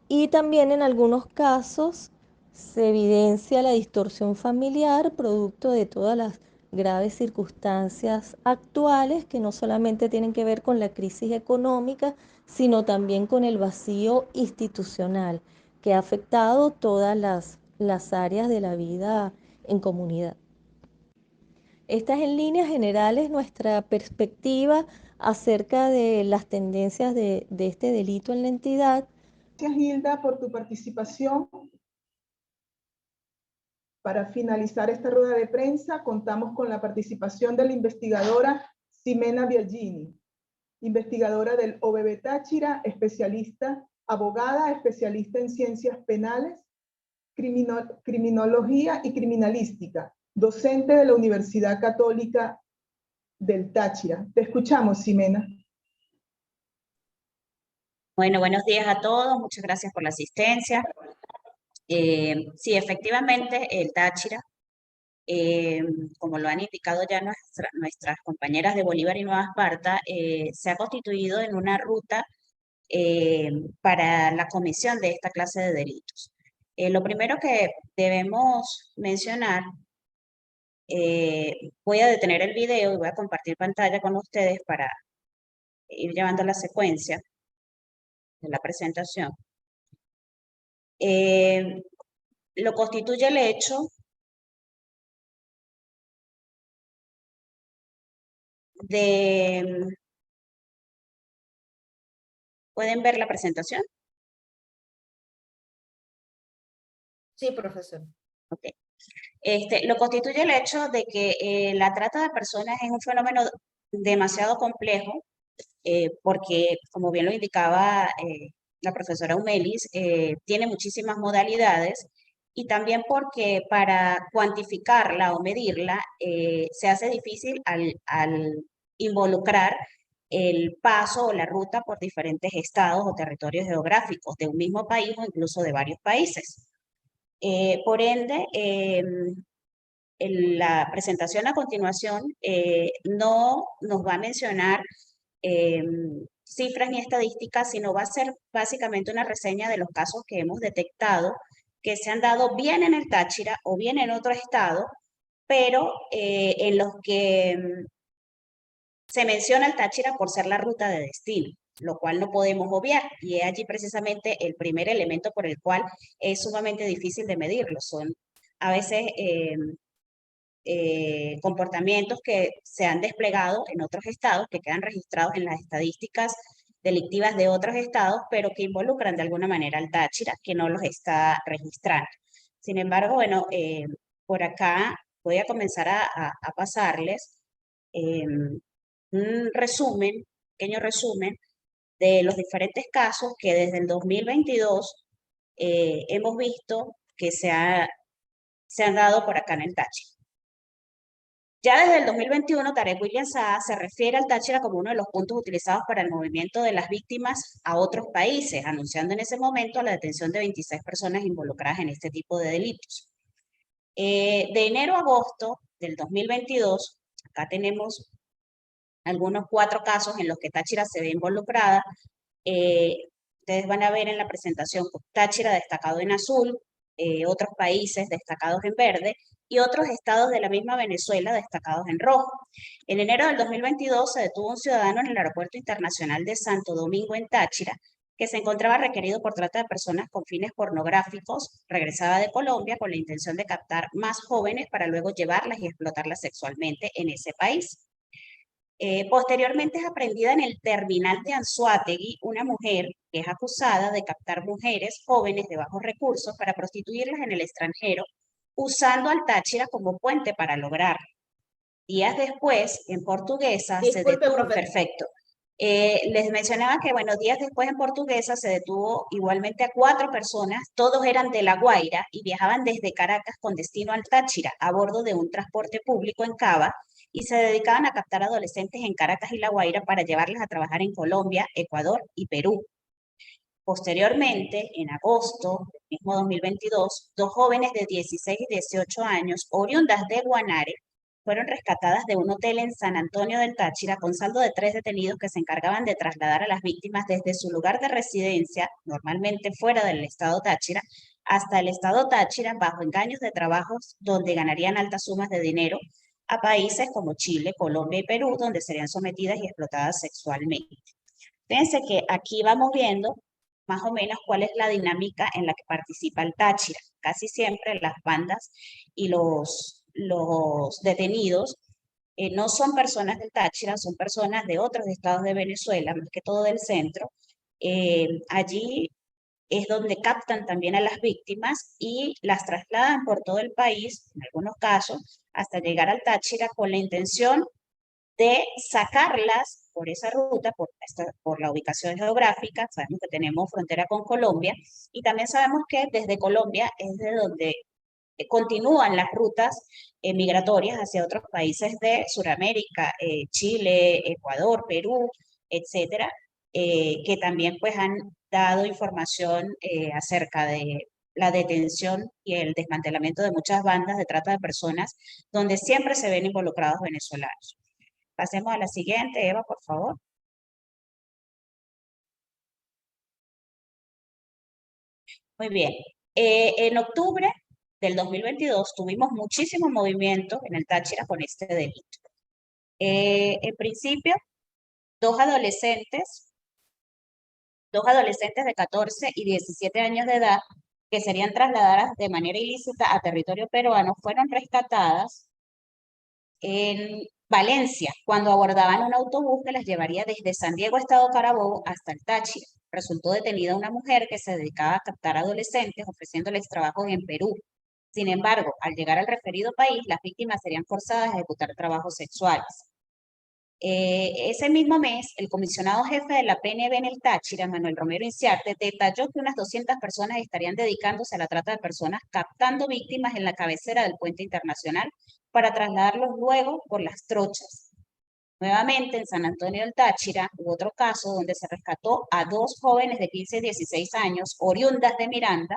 y también en algunos casos se evidencia la distorsión familiar producto de todas las graves circunstancias actuales que no solamente tienen que ver con la crisis económica, sino también con el vacío institucional que ha afectado todas las áreas de la vida en comunidad. Esta es en líneas generales nuestra perspectiva acerca de las tendencias de este delito en la entidad. Gracias, Hilda, por tu participación. Para finalizar esta rueda de prensa, contamos con la participación de la investigadora Ximena Biagini, investigadora del OBB Táchira, especialista, abogada, especialista en ciencias penales, criminología y criminalística, docente de la Universidad Católica del Táchira. Te escuchamos, Ximena. Bueno, buenos días a todos, muchas gracias por la asistencia. Sí, efectivamente, el Táchira, como lo han indicado ya nuestras compañeras de Bolívar y Nueva Esparta, se ha constituido en una ruta para la comisión de esta clase de delitos. Lo primero que debemos mencionar, voy a detener el video y voy a compartir pantalla con ustedes para ir llevando la secuencia de la presentación. Lo constituye el hecho de... ¿Pueden ver la presentación? Sí, profesor. Ok. Lo constituye el hecho de que la trata de personas es un fenómeno demasiado complejo, porque, como bien lo indicaba la profesora Humelis, tiene muchísimas modalidades, y también porque para cuantificarla o medirla se hace difícil al involucrar el paso o la ruta por diferentes estados o territorios geográficos de un mismo país o incluso de varios países. Por ende, la presentación a continuación no nos va a mencionar cifras ni estadísticas, sino va a ser básicamente una reseña de los casos que hemos detectado que se han dado bien en el Táchira o bien en otro estado, pero en los que se menciona el Táchira por ser la ruta de destino, lo cual no podemos obviar, y es allí precisamente el primer elemento por el cual es sumamente difícil de medirlo. Son a veces comportamientos que se han desplegado en otros estados, que quedan registrados en las estadísticas delictivas de otros estados, pero que involucran de alguna manera al Táchira, que no los está registrando. Sin embargo, bueno, por acá voy a comenzar a pasarles un resumen, pequeño resumen, de los diferentes casos que desde el 2022 hemos visto que se han dado por acá en el Táchira. Ya desde el 2021, Tarek William Saá se refiere al Táchira como uno de los puntos utilizados para el movimiento de las víctimas a otros países, anunciando en ese momento la detención de 26 personas involucradas en este tipo de delitos. De enero a agosto del 2022, acá tenemos algunos 4 casos en los que Táchira se ve involucrada. Ustedes van a ver en la presentación Táchira destacado en azul, otros países destacados en verde y otros estados de la misma Venezuela destacados en rojo. En enero del 2022 se detuvo un ciudadano en el Aeropuerto Internacional de Santo Domingo en Táchira, que se encontraba requerido por trata de personas con fines pornográficos. Regresaba de Colombia con la intención de captar más jóvenes para luego llevarlas y explotarlas sexualmente en ese país. Posteriormente es aprendida en el terminal de Anzoátegui una mujer que es acusada de captar mujeres jóvenes de bajos recursos para prostituirlas en el extranjero, usando al Táchira como puente para lograrlo. Días después, en Portuguesa, se detuvo, profesor. perfecto. Les mencionaba que, bueno, días después en Portuguesa se detuvo igualmente a 4 personas, todos eran de La Guaira y viajaban desde Caracas con destino al Táchira a bordo de un transporte público en Cava y se dedicaban a captar adolescentes en Caracas y La Guaira para llevarlas a trabajar en Colombia, Ecuador y Perú. Posteriormente, en agosto del mismo 2022, 2 jóvenes de 16 y 18 años, oriundas de Guanare, fueron rescatadas de un hotel en San Antonio del Táchira con saldo de 3 detenidos que se encargaban de trasladar a las víctimas desde su lugar de residencia, normalmente fuera del estado Táchira, hasta el estado Táchira bajo engaños de trabajos donde ganarían altas sumas de dinero a países como Chile, Colombia y Perú, donde serían sometidas y explotadas sexualmente. Fíjense que aquí vamos viendo más o menos cuál es la dinámica en la que participa el Táchira. Casi siempre las bandas y los detenidos no son personas del Táchira, son personas de otros estados de Venezuela, más que todo del centro. Allí es donde captan también a las víctimas y las trasladan por todo el país, en algunos casos, hasta llegar al Táchira con la intención de sacarlas por esa ruta, por la ubicación geográfica. Sabemos que tenemos frontera con Colombia y también sabemos que desde Colombia es de donde continúan las rutas migratorias hacia otros países de Sudamérica, Chile, Ecuador, Perú, etcétera, que también pues han dado información acerca de la detención y el desmantelamiento de muchas bandas de trata de personas donde siempre se ven involucrados venezolanos. Pasemos a la siguiente, Eva, por favor. Muy bien. En octubre del 2022 tuvimos muchísimos movimientos en el Táchira con este delito. En principio, dos adolescentes de 14 y 17 años de edad que serían trasladadas de manera ilícita a territorio peruano fueron rescatadas en Valencia, cuando abordaban un autobús que las llevaría desde San Diego, Estado Carabobo, hasta el Táchira. Resultó detenida una mujer que se dedicaba a captar adolescentes ofreciéndoles trabajos en Perú. Sin embargo, al llegar al referido país, las víctimas serían forzadas a ejecutar trabajos sexuales. Ese mismo mes, el comisionado jefe de la PNB en el Táchira, Manuel Romero Inciarte, detalló que unas 200 personas estarían dedicándose a la trata de personas, captando víctimas en la cabecera del puente internacional para trasladarlos luego por las trochas. Nuevamente, en San Antonio del Táchira, hubo otro caso donde se rescató a 2 jóvenes de 15 y 16 años, oriundas de Miranda,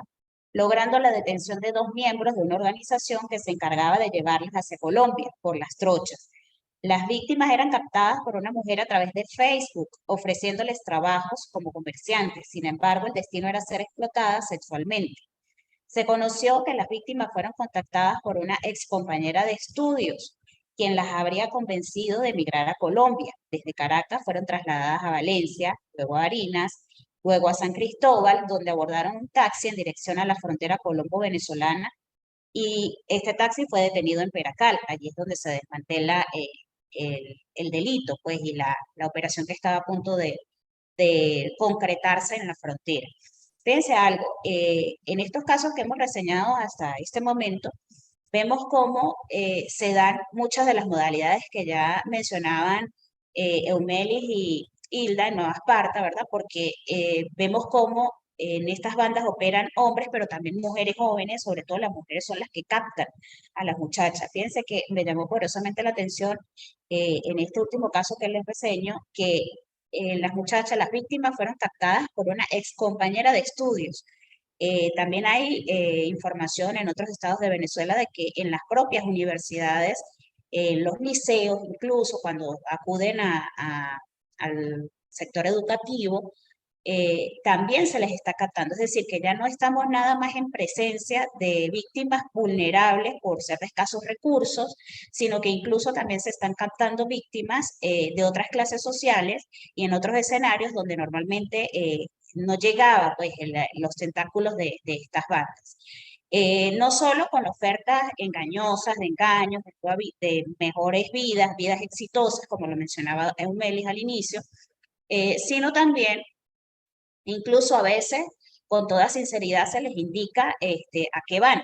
logrando la detención de 2 miembros de una organización que se encargaba de llevarlas hacia Colombia por las trochas. Las víctimas eran captadas por una mujer a través de Facebook, ofreciéndoles trabajos como comerciantes. Sin embargo, el destino era ser explotadas sexualmente. Se conoció que las víctimas fueron contactadas por una excompañera de estudios, quien las habría convencido de emigrar a Colombia. Desde Caracas fueron trasladadas a Valencia, luego a Barinas, luego a San Cristóbal, donde abordaron un taxi en dirección a la frontera colombo-venezolana, y este taxi fue detenido en Peracal. Allí es donde se desmantela el delito, pues, y la operación que estaba a punto de concretarse en la frontera. Fíjense algo, en estos casos que hemos reseñado hasta este momento, vemos cómo se dan muchas de las modalidades que ya mencionaban Eumelis Hilda, en Nueva Esparta, ¿verdad? Porque vemos cómo en estas bandas operan hombres, pero también mujeres jóvenes, sobre todo las mujeres son las que captan a las muchachas. Fíjense que me llamó poderosamente la atención en este último caso que les reseño, que las muchachas, las víctimas, fueron captadas por una ex compañera de estudios. También hay información en otros estados de Venezuela de que en las propias universidades, en los liceos, incluso cuando acuden al sector educativo, también se les está captando. Es decir, que ya no estamos nada más en presencia de víctimas vulnerables por ser de escasos recursos, sino que incluso también se están captando víctimas de otras clases sociales y en otros escenarios donde normalmente no llegaba pues, los tentáculos de estas bandas. No solo con ofertas engañosas, de engaños, de mejores vidas, vidas exitosas, como lo mencionaba Eumelis al inicio, sino también, incluso a veces, con toda sinceridad, se les indica a qué van.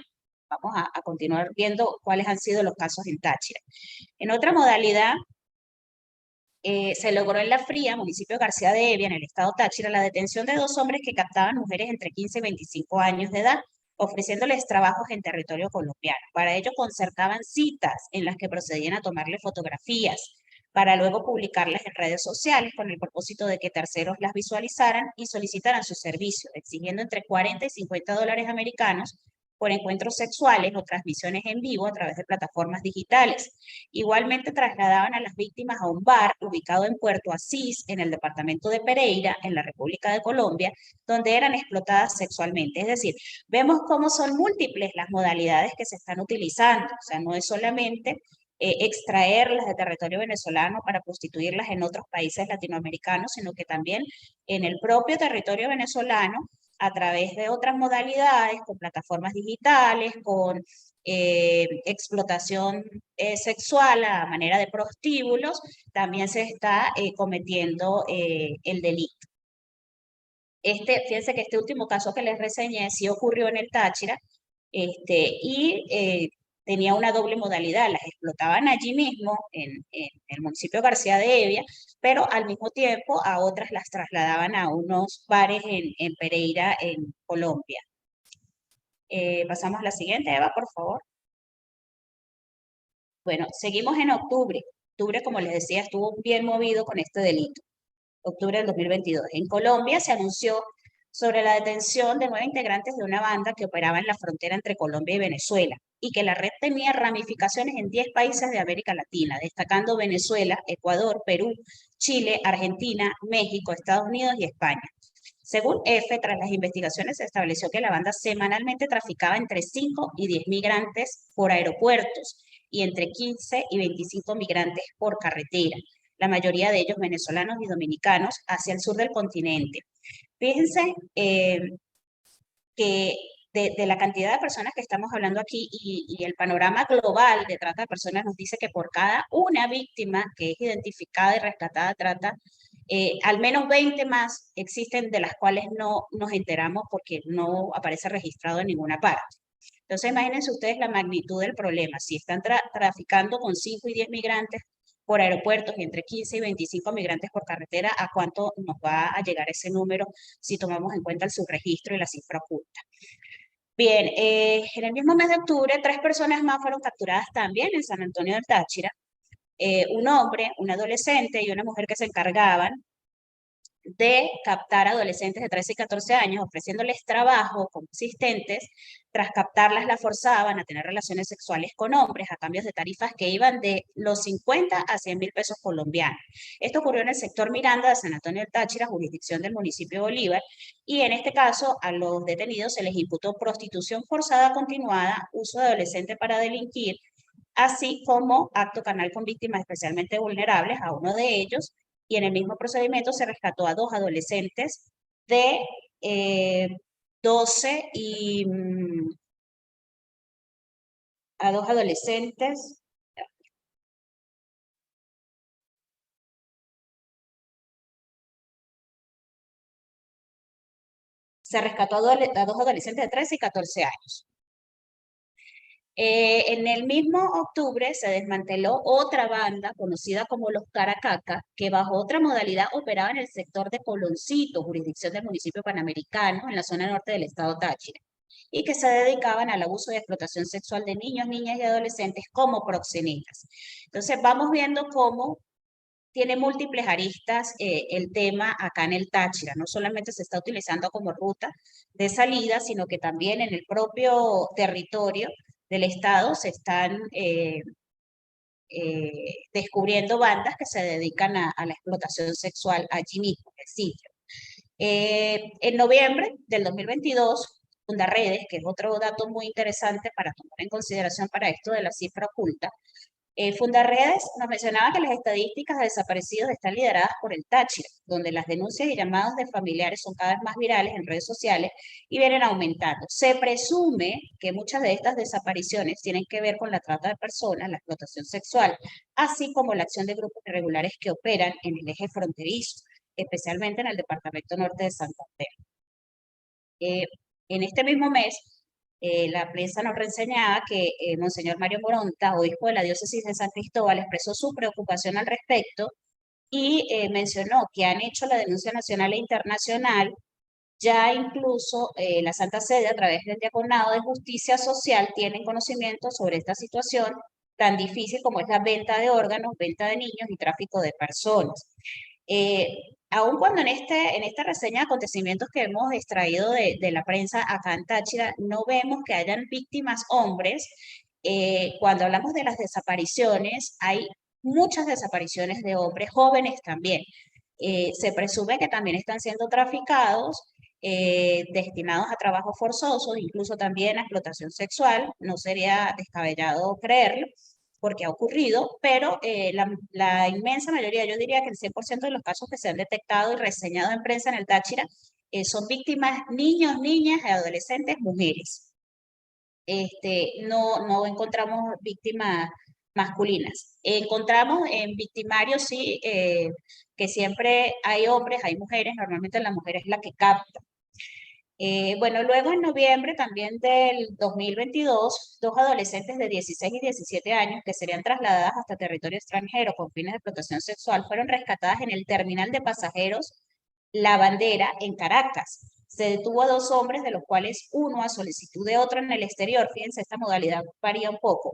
Vamos a continuar viendo cuáles han sido los casos en Táchira. En otra modalidad, se logró en La Fría, municipio de García de Evia, en el estado Táchira, la detención de 2 hombres que captaban mujeres entre 15 y 25 años de edad, ofreciéndoles trabajos en territorio colombiano. Para ello concertaban citas en las que procedían a tomarle fotografías, para luego publicarlas en redes sociales con el propósito de que terceros las visualizaran y solicitaran su servicio, exigiendo entre 40 y 50 dólares americanos por encuentros sexuales o transmisiones en vivo a través de plataformas digitales. Igualmente trasladaban a las víctimas a un bar ubicado en Puerto Asís, en el departamento de Pereira, en la República de Colombia, donde eran explotadas sexualmente. Es decir, vemos cómo son múltiples las modalidades que se están utilizando. O sea, no es solamente extraerlas de territorio venezolano para prostituirlas en otros países latinoamericanos, sino que también en el propio territorio venezolano, a través de otras modalidades, con plataformas digitales, con explotación sexual a manera de prostíbulos, también se está cometiendo el delito. Fíjense que este último caso que les reseñé sí ocurrió en el Táchira, y tenía una doble modalidad, las explotaban allí mismo en el municipio de García de Evia, pero al mismo tiempo a otras las trasladaban a unos bares en Pereira, en Colombia. Pasamos a la siguiente, Eva, por favor. Bueno, seguimos en octubre. Octubre, como les decía, estuvo bien movido con este delito. Octubre del 2022. En Colombia se anunció sobre la detención de 9 integrantes de una banda que operaba en la frontera entre Colombia y Venezuela y que la red tenía ramificaciones en 10 países de América Latina, destacando Venezuela, Ecuador, Perú, Chile, Argentina, México, Estados Unidos y España. Según EFE, tras las investigaciones se estableció que la banda semanalmente traficaba entre 5 y 10 migrantes por aeropuertos y entre 15 y 25 migrantes por carretera, la mayoría de ellos venezolanos y dominicanos, hacia el sur del continente. Fíjense que de la cantidad de personas que estamos hablando aquí y el panorama global de trata de personas nos dice que por cada una víctima que es identificada y rescatada de trata, al menos 20 más existen, de las cuales no nos enteramos porque no aparece registrado en ninguna parte. Entonces imagínense ustedes la magnitud del problema. Si están traficando con 5 y 10 migrantes por aeropuertos y entre 15 y 25 migrantes por carretera, ¿a cuánto nos va a llegar ese número si tomamos en cuenta el subregistro y la cifra oculta? Bien, en el mismo mes de octubre, 3 personas más fueron capturadas también en San Antonio del Táchira. Un hombre, un adolescente y una mujer que se encargaban de captar adolescentes de 13 y 14 años, ofreciéndoles trabajo como asistentes. Tras captarlas, las forzaban a tener relaciones sexuales con hombres a cambios de tarifas que iban de los 50 a 100 mil pesos colombianos. Esto ocurrió en el sector Miranda de San Antonio del Táchira, jurisdicción del municipio de Bolívar, y en este caso a los detenidos se les imputó prostitución forzada continuada, uso de adolescentes para delinquir, así como acto canal con víctimas especialmente vulnerables, a uno de ellos, y en el mismo procedimiento se rescató a 2 adolescentes de 12 y a 2 adolescentes. Se rescató a 2 adolescentes de 13 y 14 años. En el mismo octubre se desmanteló otra banda conocida como los Caracaca, que bajo otra modalidad operaba en el sector de Coloncito, jurisdicción del municipio panamericano, en la zona norte del estado Táchira, y que se dedicaban al abuso y explotación sexual de niños, niñas y adolescentes como proxenetas. Entonces vamos viendo cómo tiene múltiples aristas el tema acá en el Táchira. No solamente se está utilizando como ruta de salida, sino que también en el propio territorio del Estado se están descubriendo bandas que se dedican a la explotación sexual allí mismo, en el sitio. En noviembre del 2022, Fundarredes, que es otro dato muy interesante para tomar en consideración para esto de la cifra oculta, Fundarredes nos mencionaba que las estadísticas de desaparecidos están lideradas por el Táchira, donde las denuncias y llamados de familiares son cada vez más virales en redes sociales y vienen aumentando. Se presume que muchas de estas desapariciones tienen que ver con la trata de personas, la explotación sexual, así como la acción de grupos irregulares que operan en el eje fronterizo, especialmente en el departamento norte de Santander. En este mismo mes, la prensa nos reseñaba que Monseñor Mario Moronta, obispo de la diócesis de San Cristóbal, expresó su preocupación al respecto y mencionó que han hecho la denuncia nacional e internacional. Ya incluso la Santa Sede, a través del Diaconado de Justicia Social, tienen conocimiento sobre esta situación tan difícil como es la venta de órganos, venta de niños y tráfico de personas. Aun cuando en esta reseña de acontecimientos que hemos extraído de la prensa acá en Táchira, no vemos que hayan víctimas hombres. Cuando hablamos de las desapariciones, hay muchas desapariciones de hombres jóvenes también. Se presume que también están siendo traficados, destinados a trabajo forzoso, incluso también a explotación sexual. No sería descabellado creerlo, porque ha ocurrido, pero la inmensa mayoría, yo diría que el 100% de los casos que se han detectado y reseñado en prensa en el Táchira, son víctimas niños, niñas, adolescentes, mujeres. No encontramos víctimas masculinas. Encontramos en victimarios, sí, que siempre hay hombres, hay mujeres, normalmente la mujer es la que capta. Bueno, luego en noviembre también del 2022, dos adolescentes de 16 y 17 años que serían trasladadas hasta territorio extranjero con fines de explotación sexual fueron rescatadas en el terminal de pasajeros La Bandera en Caracas. Se detuvo a dos hombres, de los cuales uno a solicitud de otro en el exterior. Fíjense, esta modalidad varía un poco.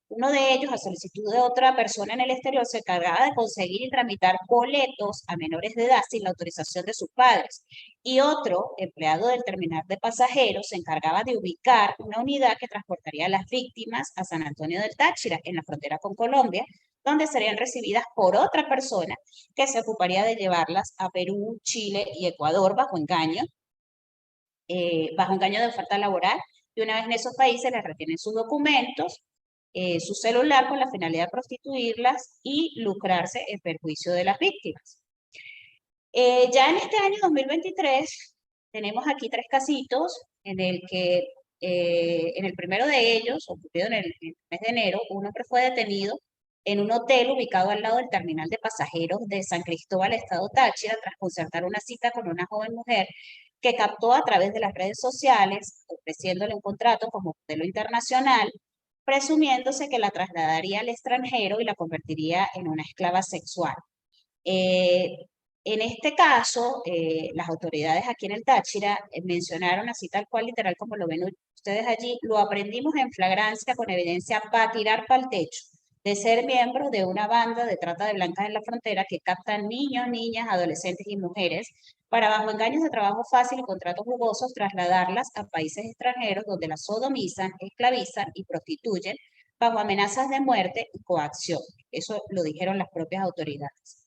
Uno de ellos, a solicitud de otra persona en el exterior, se encargaba de conseguir y tramitar boletos a menores de edad sin la autorización de sus padres. Y otro, empleado del terminal de pasajeros, se encargaba de ubicar una unidad que transportaría a las víctimas a San Antonio del Táchira, en la frontera con Colombia, donde serían recibidas por otra persona que se ocuparía de llevarlas a Perú, Chile y Ecuador bajo engaño de oferta laboral. Y una vez en esos países les retienen sus documentos, su celular, con la finalidad de prostituirlas y lucrarse en perjuicio de las víctimas. Ya en este año 2023 tenemos aquí tres casitos en el que en el primero de ellos, ocurrido en el mes de enero, un hombre fue detenido en un hotel ubicado al lado del terminal de pasajeros de San Cristóbal, estado Táchira, tras concertar una cita con una joven mujer que captó a través de las redes sociales, ofreciéndole un contrato como modelo internacional, presumiéndose que la trasladaría al extranjero y la convertiría en una esclava sexual. En este caso, las autoridades aquí en el Táchira mencionaron así tal cual, literal como lo ven ustedes allí: lo aprendimos en flagrancia con evidencia para tirar para el techo de ser miembros de una banda de trata de blancas en la frontera que captan niños, niñas, adolescentes y mujeres para, bajo engaños de trabajo fácil y contratos jugosos, trasladarlas a países extranjeros donde las sodomizan, esclavizan y prostituyen bajo amenazas de muerte y coacción. Eso lo dijeron las propias autoridades.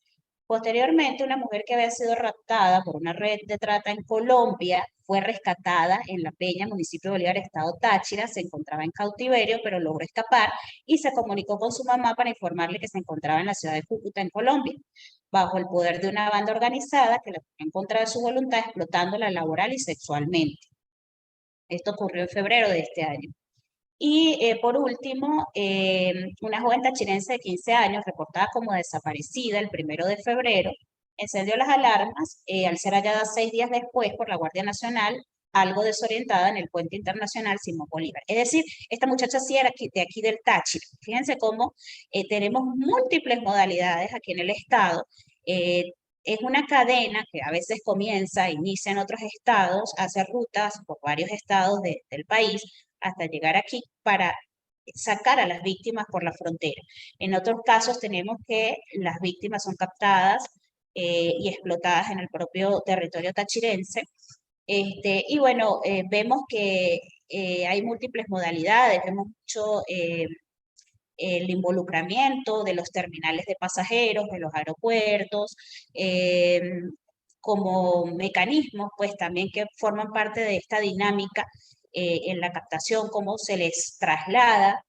Posteriormente, una mujer que había sido raptada por una red de trata en Colombia fue rescatada en La Peña, municipio de Bolívar, estado Táchira. Se encontraba en cautiverio, pero logró escapar y se comunicó con su mamá para informarle que se encontraba en la ciudad de Cúcuta, en Colombia, bajo el poder de una banda organizada que la ponía en contra de su voluntad, explotándola laboral y sexualmente. Esto ocurrió en febrero de este año. Y por último, una joven tachirense de 15 años, reportada como desaparecida el 1 de febrero, encendió las alarmas al ser hallada 6 días después por la Guardia Nacional algo desorientada en el puente internacional Simón Bolívar. Es decir, esta muchacha sí era de aquí del Táchira. Fíjense cómo tenemos múltiples modalidades aquí en el estado. Es una cadena que a veces inicia en otros estados, hace rutas por varios estados del país hasta llegar aquí para sacar a las víctimas por la frontera. En otros casos tenemos que las víctimas son captadas y explotadas en el propio territorio tachirense. Y bueno, vemos que hay múltiples modalidades, vemos mucho el involucramiento de los terminales de pasajeros, de los aeropuertos, como mecanismos, pues también que forman parte de esta dinámica en la captación, cómo se les traslada.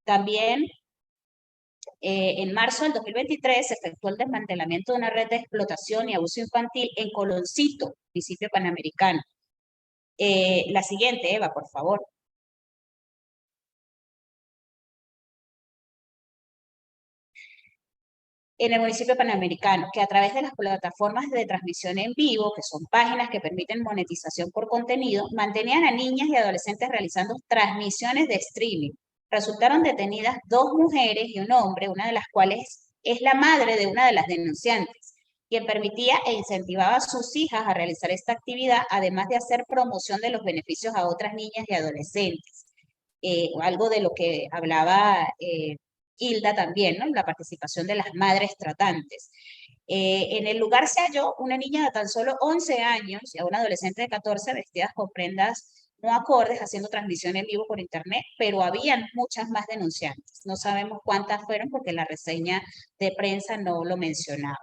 También en marzo del 2023 se efectuó el desmantelamiento de una red de explotación y abuso infantil en Coloncito, municipio panamericano. La siguiente, Eva, por favor. En el municipio panamericano, que a través de las plataformas de transmisión en vivo, que son páginas que permiten monetización por contenido, mantenían a niñas y adolescentes realizando transmisiones de streaming. Resultaron detenidas 2 mujeres y un hombre, una de las cuales es la madre de una de las denunciantes, quien permitía e incentivaba a sus hijas a realizar esta actividad, además de hacer promoción de los beneficios a otras niñas y adolescentes. Algo de lo que hablaba Hilda también, ¿no? La participación de las madres tratantes. En el lugar se halló una niña de tan solo 11 años y a una adolescente de 14 vestidas con prendas no acordes, haciendo transmisión en vivo por internet, pero habían muchas más denunciantes. No sabemos cuántas fueron porque la reseña de prensa no lo mencionaba.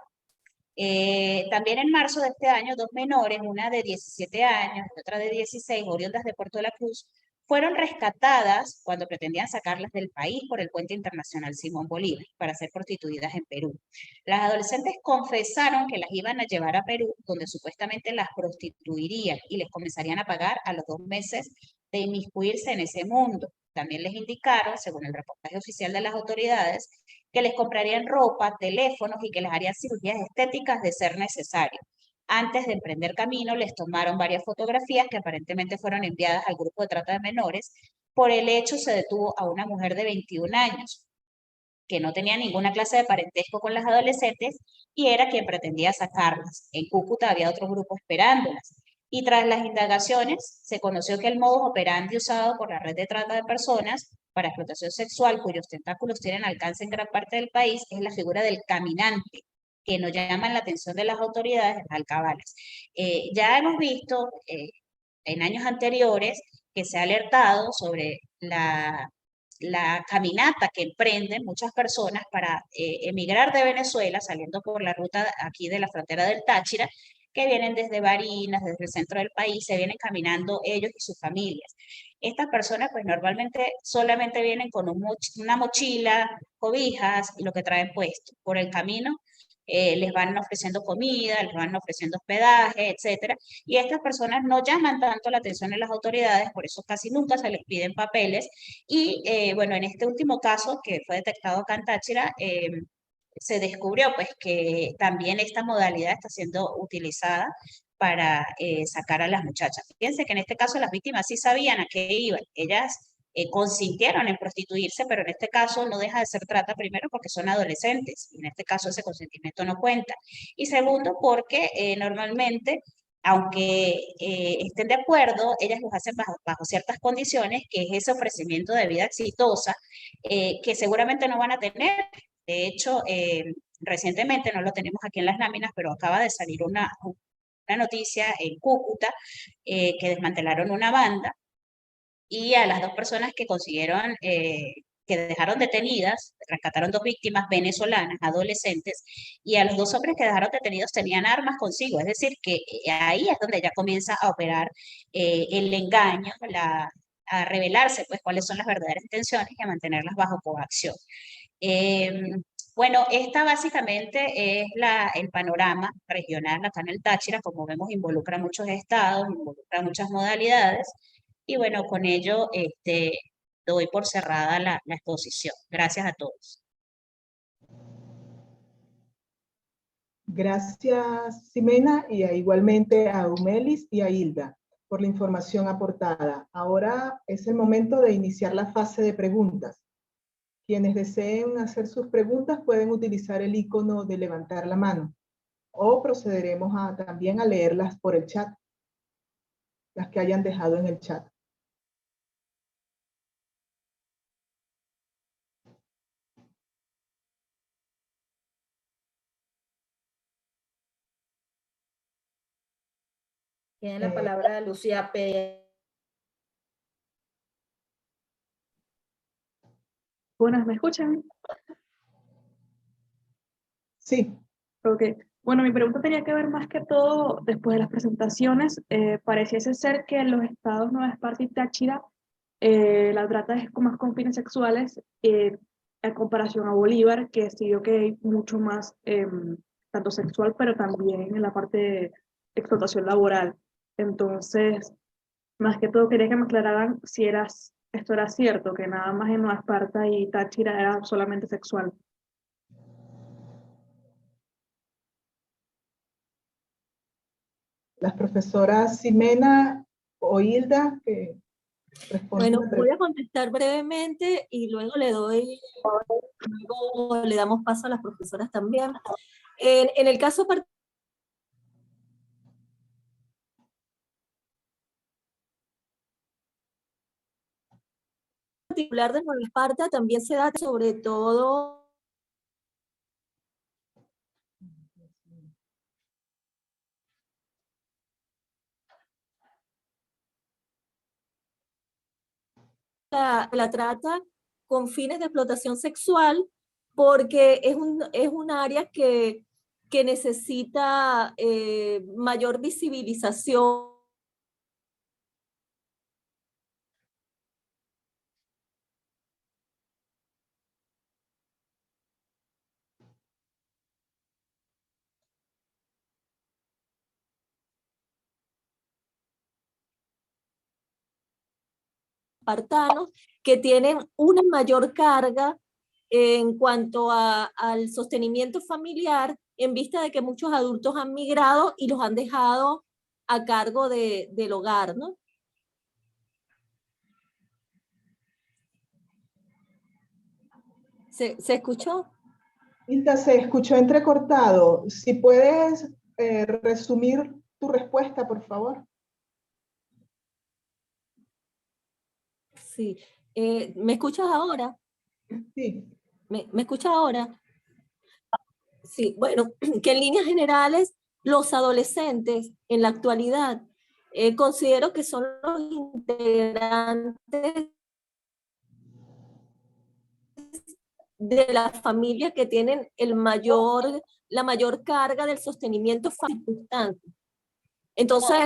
También en marzo de este año, 2 menores, una de 17 años y otra de 16, oriundas de Puerto de la Cruz, fueron rescatadas cuando pretendían sacarlas del país por el puente internacional Simón Bolívar para ser prostituidas en Perú. Las adolescentes confesaron que las iban a llevar a Perú, donde supuestamente las prostituirían y les comenzarían a pagar a los 2 meses de inmiscuirse en ese mundo. También les indicaron, según el reportaje oficial de las autoridades, que les comprarían ropa, teléfonos y que les harían cirugías estéticas de ser necesario. Antes de emprender camino, les tomaron varias fotografías que aparentemente fueron enviadas al grupo de trata de menores. Por el hecho, se detuvo a una mujer de 21 años, que no tenía ninguna clase de parentesco con las adolescentes y era quien pretendía sacarlas. En Cúcuta había otro grupo esperándolas. Y tras las indagaciones, se conoció que el modus operandi usado por la red de trata de personas para explotación sexual, cuyos tentáculos tienen alcance en gran parte del país, es la figura del caminante, que no llaman la atención de las autoridades, las alcabalas. Ya hemos visto en años anteriores que se ha alertado sobre la caminata que emprenden muchas personas para emigrar de Venezuela, saliendo por la ruta aquí de la frontera del Táchira, que vienen desde Barinas, desde el centro del país, se vienen caminando ellos y sus familias. Estas personas pues normalmente solamente vienen con una mochila, cobijas y lo que traen puesto. Por el camino les van ofreciendo comida, les van ofreciendo hospedaje, etcétera. Y estas personas no llaman tanto la atención de las autoridades, por eso casi nunca se les piden papeles. Y bueno, en este último caso que fue detectado acá en Táchira, se descubrió pues que también esta modalidad está siendo utilizada para sacar a las muchachas. Fíjense que en este caso las víctimas sí sabían a qué iban. Ellas consintieron en prostituirse, pero en este caso no deja de ser trata, primero porque son adolescentes, y en este caso ese consentimiento no cuenta. Y segundo, porque normalmente, aunque estén de acuerdo, ellas los hacen bajo ciertas condiciones, que es ese ofrecimiento de vida exitosa, que seguramente no van a tener. De hecho, recientemente, no lo tenemos aquí en las láminas, pero acaba de salir una noticia en Cúcuta, que desmantelaron una banda y a las 2 personas que consiguieron, que dejaron detenidas, rescataron 2 víctimas venezolanas, adolescentes, y a los 2 hombres que dejaron detenidos tenían armas consigo, es decir, que ahí es donde ya comienza a operar el engaño, a revelarse pues cuáles son las verdaderas intenciones y a mantenerlas bajo coacción. Bueno, esta básicamente es el panorama regional acá en el Táchira, como vemos involucra muchos estados, involucra muchas modalidades, y bueno, con ello doy por cerrada la exposición. Gracias a todos. Gracias, Ximena, y igualmente a Umelis y a Hilda por la información aportada. Ahora es el momento de iniciar la fase de preguntas. Quienes deseen hacer sus preguntas pueden utilizar el icono de levantar la mano o procederemos también a leerlas por el chat, las que hayan dejado en el chat. Tiene la palabra Lucía Pérez. Buenas, ¿me escuchan? Sí. Ok. Bueno, mi pregunta tenía que ver más que todo, después de las presentaciones, pareciese ser que en los estados Nueva Esparta y Táchira la trata es más con fines sexuales en comparación a Bolívar, que sí veo que hay mucho más, tanto sexual, pero también en la parte de explotación laboral. Entonces, más que todo quería que me aclararan si esto era cierto, que nada más en Nueva Esparta y Táchira era solamente sexual. Las profesoras Ximena o Hilda, que responden. Bueno, voy a contestar brevemente y luego luego le damos paso a las profesoras también. En el caso particular de Nueva Esparta también se da sobre todo la trata con fines de explotación sexual, porque es un área que necesita mayor visibilización espartanos que tienen una mayor carga en cuanto al sostenimiento familiar, en vista de que muchos adultos han migrado y los han dejado a cargo del hogar, ¿no? ¿Se escuchó? Hilda, se escuchó entrecortado. Si puedes resumir tu respuesta, por favor. Sí. ¿Me escuchas ahora? Sí. ¿Me escuchas ahora? Sí, bueno, que en líneas generales los adolescentes en la actualidad considero que son los integrantes de la familia que tienen la mayor carga del sostenimiento familiar. Entonces,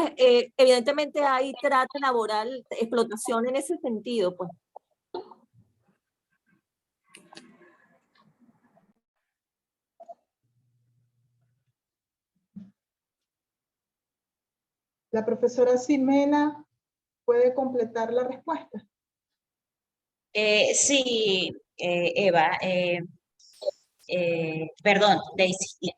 evidentemente hay trata laboral, explotación en ese sentido, pues. La profesora Ximena puede completar la respuesta. Sí, Eva, perdón, Daisy.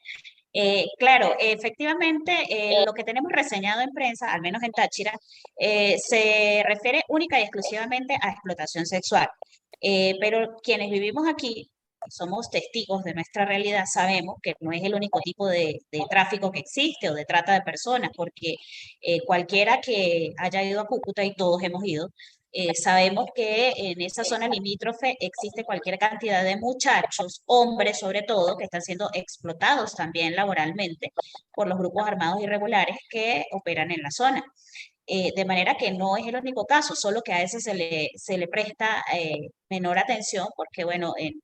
Claro, efectivamente, lo que tenemos reseñado en prensa, al menos en Táchira, se refiere única y exclusivamente a explotación sexual. Pero quienes vivimos aquí, somos testigos de nuestra realidad, sabemos que no es el único tipo de tráfico que existe o de trata de personas, porque cualquiera que haya ido a Cúcuta, y todos hemos ido, sabemos que en esa zona limítrofe existe cualquier cantidad de muchachos, hombres sobre todo, que están siendo explotados también laboralmente por los grupos armados irregulares que operan en la zona. De manera que no es el único caso, solo que a veces se le presta menor atención porque, bueno, en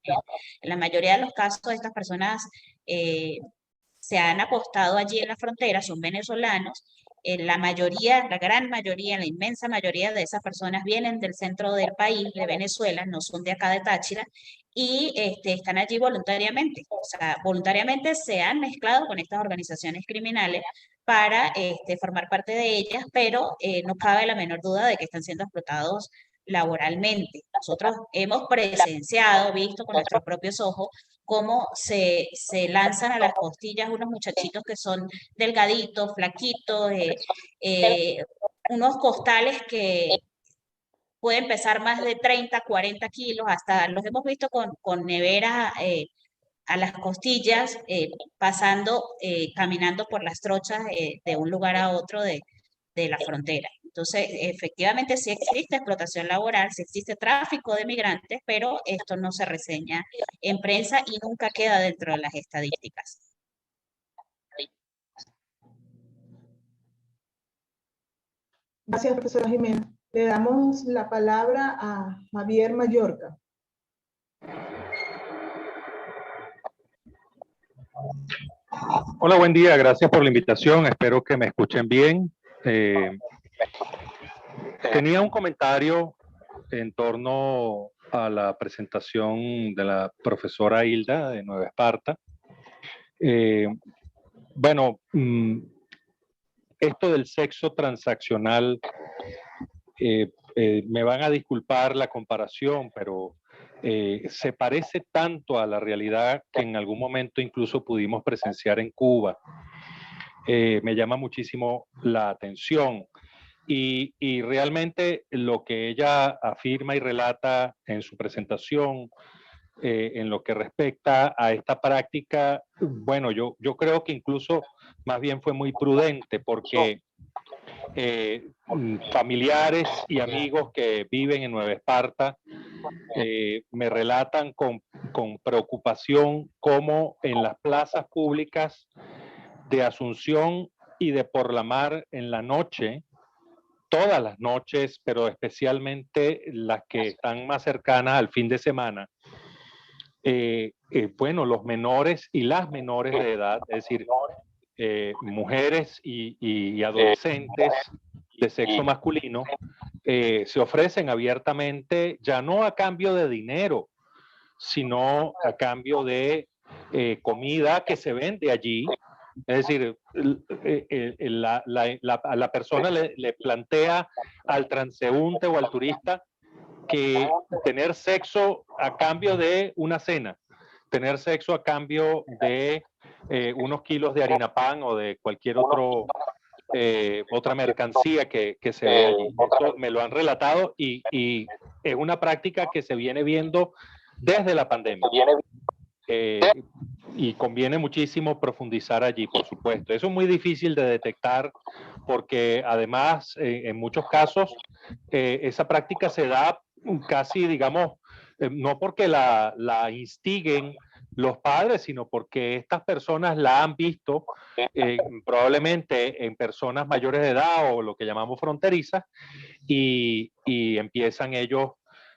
la mayoría de los casos estas personas se han apostado allí en la frontera, son venezolanos. La mayoría, la gran mayoría, la inmensa mayoría de esas personas vienen del centro del país, de Venezuela, no son de acá de Táchira, y están allí voluntariamente. O sea, voluntariamente se han mezclado con estas organizaciones criminales para formar parte de ellas, pero no cabe la menor duda de que están siendo explotados laboralmente. Nosotros hemos presenciado, visto con nuestros propios ojos, cómo se lanzan a las costillas unos muchachitos que son delgaditos, flaquitos, unos costales que pueden pesar más de 30, 40 kilos, hasta los hemos visto con neveras a las costillas, caminando por las trochas de un lugar a otro de la frontera. Entonces, efectivamente sí existe explotación laboral, sí existe tráfico de migrantes, pero esto no se reseña en prensa y nunca queda dentro de las estadísticas. Gracias, profesora Jimena. Le damos la palabra a Javier Mallorca. Hola, buen día. Gracias por la invitación. Espero que me escuchen bien. Tenía un comentario en torno a la presentación de la profesora Hilda de Nueva Esparta. Bueno, esto del sexo transaccional, me van a disculpar la comparación, pero se parece tanto a la realidad que en algún momento incluso pudimos presenciar en Cuba. Me llama muchísimo la atención. Y realmente lo que ella afirma y relata en su presentación, en lo que respecta a esta práctica, bueno, yo creo que incluso más bien fue muy prudente, porque familiares y amigos que viven en Nueva Esparta me relatan con preocupación cómo en las plazas públicas de Asunción y de Por la Mar en la noche, todas las noches, pero especialmente las que están más cercanas al fin de semana, bueno, los menores y las menores de edad, es decir, mujeres y adolescentes de sexo masculino, se ofrecen abiertamente, ya no a cambio de dinero, sino a cambio de comida que se vende allí. Es decir, la persona le plantea al transeúnte o al turista que tener sexo a cambio de una cena, tener sexo a cambio de unos kilos de harina pan o de cualquier otra mercancía que se ve allí. Eso me lo han relatado y es una práctica que se viene viendo desde la pandemia. Y conviene muchísimo profundizar allí, por supuesto. Eso es muy difícil de detectar porque además en muchos casos esa práctica se da casi, digamos, no porque la instiguen los padres, sino porque estas personas la han visto probablemente en personas mayores de edad o lo que llamamos fronterizas y empiezan ellos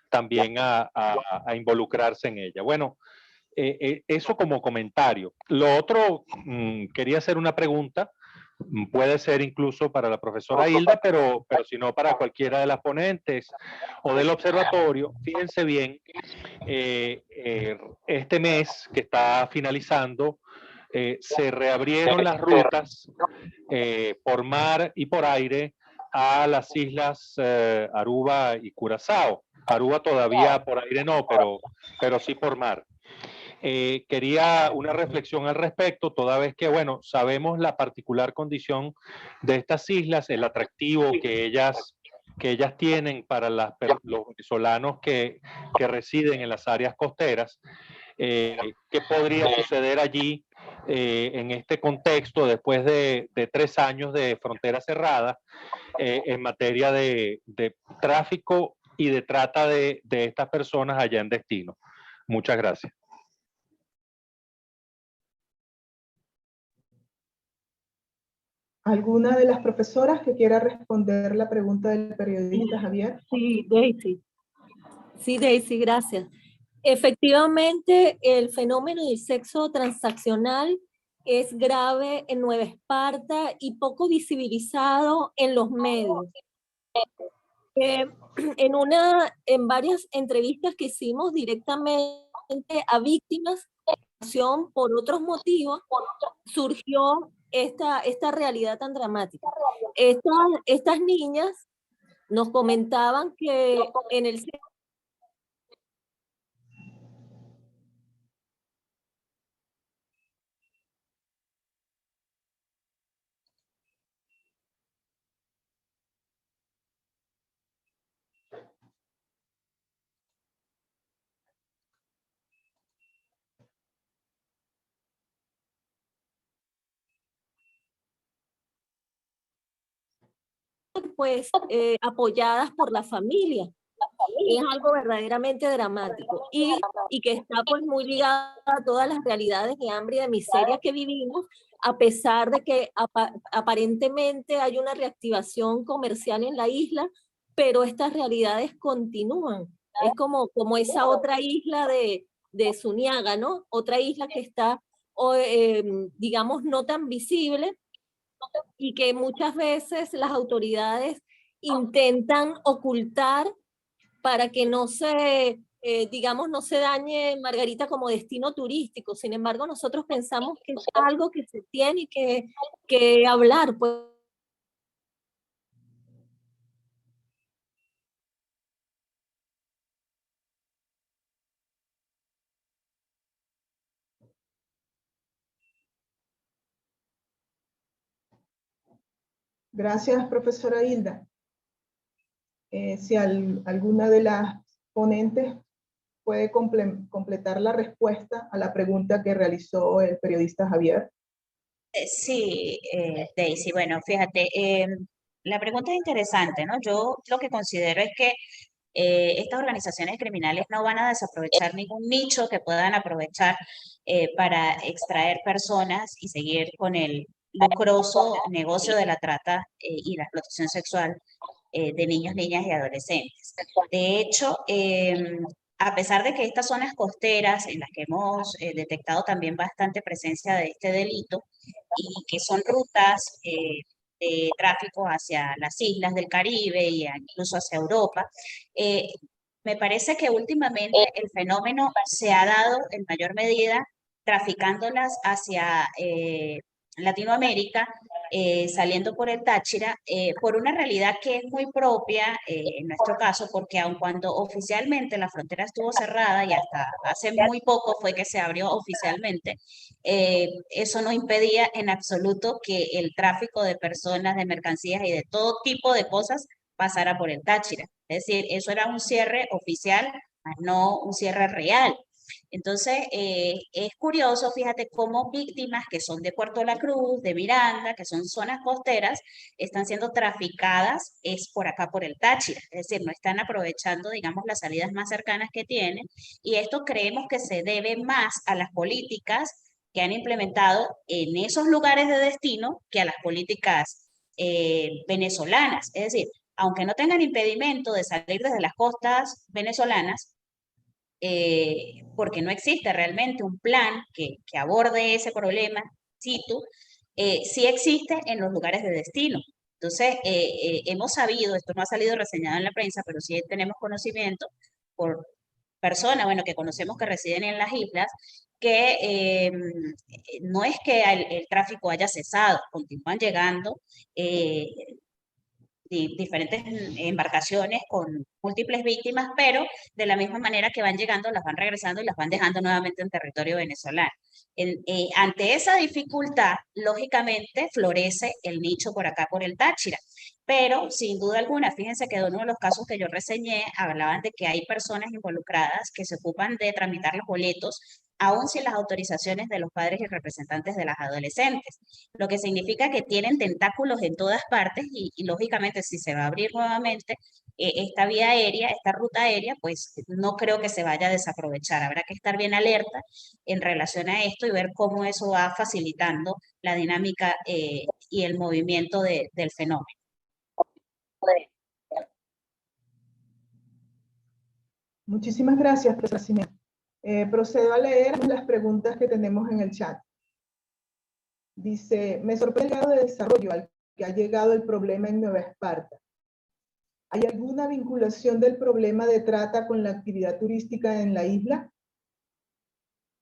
también a involucrarse en ella. Bueno, eso como comentario. Lo otro, quería hacer una pregunta, puede ser incluso para la profesora Hilda, pero si no para cualquiera de las ponentes o del observatorio. Fíjense bien, este mes que está finalizando, se reabrieron las rutas por mar y por aire a las islas Aruba y Curazao. Aruba todavía por aire no, pero sí por mar. Quería una reflexión al respecto, toda vez que, bueno, sabemos la particular condición de estas islas, el atractivo que ellas tienen para los venezolanos que residen en las áreas costeras. ¿Qué podría suceder allí en este contexto después de 3 años de frontera cerrada en materia de tráfico y de trata de estas personas allá en destino? Muchas gracias. ¿Alguna de las profesoras que quiera responder la pregunta del periodista, Javier? Sí, Daisy. Sí, Daisy, gracias. Efectivamente, el fenómeno del sexo transaccional es grave en Nueva Esparta y poco visibilizado en los medios. En varias entrevistas que hicimos directamente a víctimas por otros motivos, surgió esta realidad tan dramática. Estas niñas Nos comentaban que en el pues apoyadas por la familia. Es algo verdaderamente dramático y que está pues muy ligado a todas las realidades de hambre y de miseria que vivimos, a pesar de que aparentemente hay una reactivación comercial en la isla, pero estas realidades continúan. Es como esa otra isla de Suniaga, ¿no? Otra isla que está, digamos, no tan visible, y que muchas veces las autoridades intentan ocultar para que no se, digamos, no se dañe Margarita como destino turístico. Sin embargo, nosotros pensamos que es algo que se tiene que hablar, pues. Gracias, profesora Hilda. Si alguna de las ponentes puede completar la respuesta a la pregunta que realizó el periodista Javier. Sí, Daisy, bueno, fíjate, la pregunta es interesante, ¿no? Yo lo que considero es que estas organizaciones criminales no van a desaprovechar ningún nicho que puedan aprovechar para extraer personas y seguir con el lucroso negocio de la trata y la explotación sexual de niños, niñas y adolescentes. De hecho, a pesar de que estas zonas costeras en las que hemos detectado también bastante presencia de este delito y que son rutas de tráfico hacia las islas del Caribe y incluso hacia Europa, me parece que últimamente el fenómeno se ha dado en mayor medida traficándolas hacia Latinoamérica, saliendo por el Táchira, por una realidad que es muy propia en nuestro caso, porque aun cuando oficialmente la frontera estuvo cerrada y hasta hace muy poco fue que se abrió oficialmente, eso no impedía en absoluto que el tráfico de personas, de mercancías y de todo tipo de cosas pasara por el Táchira. Es decir, eso era un cierre oficial, no un cierre real. Entonces, es curioso, fíjate, cómo víctimas que son de Puerto La Cruz, de Miranda, que son zonas costeras, están siendo traficadas, es por acá, por el Táchira. Es decir, no están aprovechando, digamos, las salidas más cercanas que tienen. Y esto creemos que se debe más a las políticas que han implementado en esos lugares de destino que a las políticas venezolanas. Es decir, aunque no tengan impedimento de salir desde las costas venezolanas, porque no existe realmente un plan que aborde ese problema, situ, sí existe en los lugares de destino. Entonces, hemos sabido, esto no ha salido reseñado en la prensa, pero sí tenemos conocimiento por personas, bueno, que conocemos que residen en las islas, que no es que el tráfico haya cesado, continúan llegando diferentes embarcaciones con múltiples víctimas, pero de la misma manera que van llegando, las van regresando y las van dejando nuevamente en territorio venezolano. Ante esa dificultad, lógicamente, florece el nicho por acá, por el Táchira. Pero, sin duda alguna, fíjense que de uno de los casos que yo reseñé, hablaban de que hay personas involucradas que se ocupan de tramitar los boletos, aún sin las autorizaciones de los padres y representantes de las adolescentes, lo que significa que tienen tentáculos en todas partes y lógicamente si se va a abrir nuevamente esta vía aérea, esta ruta aérea, pues no creo que se vaya a desaprovechar. Habrá que estar bien alerta en relación a esto y ver cómo eso va facilitando la dinámica y el movimiento del fenómeno. Muchísimas gracias, profesora Ximena. Procedo a leer las preguntas que tenemos en el chat. Dice, me sorprende el grado de desarrollo al que ha llegado el problema en Nueva Esparta. ¿Hay alguna vinculación del problema de trata con la actividad turística en la isla?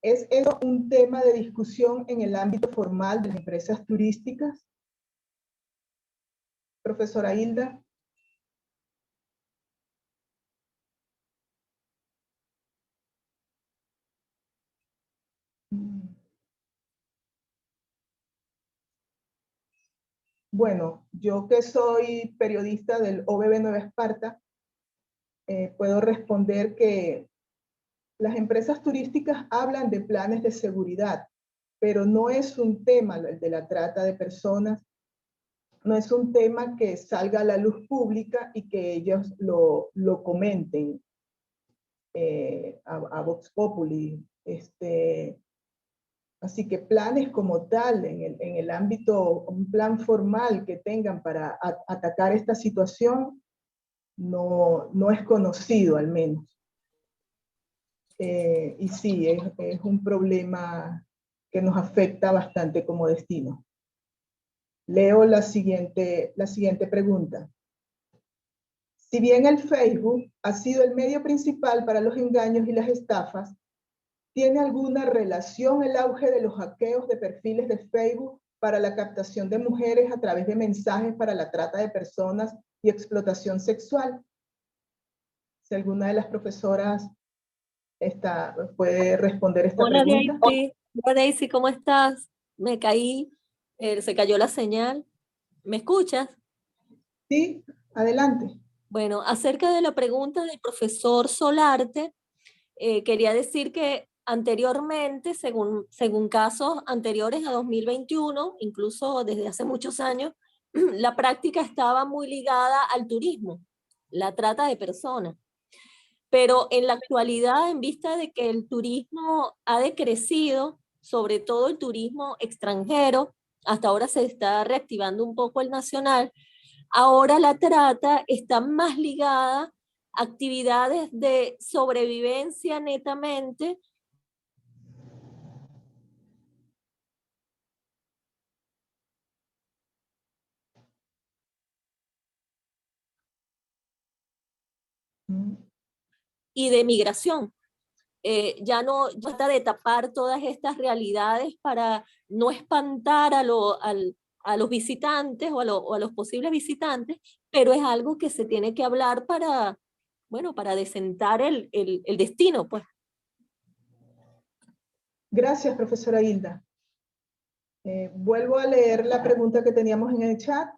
¿Es eso un tema de discusión en el ámbito formal de las empresas turísticas? Profesora Hilda. Bueno, yo que soy periodista del OBB Nueva Esparta, puedo responder que las empresas turísticas hablan de planes de seguridad, pero no es un tema el de la trata de personas, no es un tema que salga a la luz pública y que ellos lo comenten a Vox Populi. Así que planes como tal, en el ámbito, un plan formal que tengan para atacar esta situación, no es conocido al menos. Y sí, es un problema que nos afecta bastante como destino. Leo la siguiente pregunta. Si bien el Facebook ha sido el medio principal para los engaños y las estafas, ¿tiene alguna relación el auge de los hackeos de perfiles de Facebook para la captación de mujeres a través de mensajes para la trata de personas y explotación sexual? Si alguna de las profesoras puede responder esta Hola pregunta. Daisy, hola Daisy, ¿cómo estás? Me caí, se cayó la señal. ¿Me escuchas? Sí, adelante. Bueno, acerca de la pregunta del profesor Solarte, quería decir que anteriormente, según casos anteriores a 2021, incluso desde hace muchos años, la práctica estaba muy ligada al turismo, la trata de personas. Pero en la actualidad, en vista de que el turismo ha decrecido, sobre todo el turismo extranjero, hasta ahora se está reactivando un poco el nacional, ahora la trata está más ligada a actividades de sobrevivencia netamente. Y de migración. Ya no trata de tapar todas estas realidades para no espantar a los visitantes o a los posibles visitantes, pero es algo que se tiene que hablar para, bueno, para desentar el destino, pues. Gracias, profesora Hilda. Vuelvo a leer la pregunta que teníamos en el chat.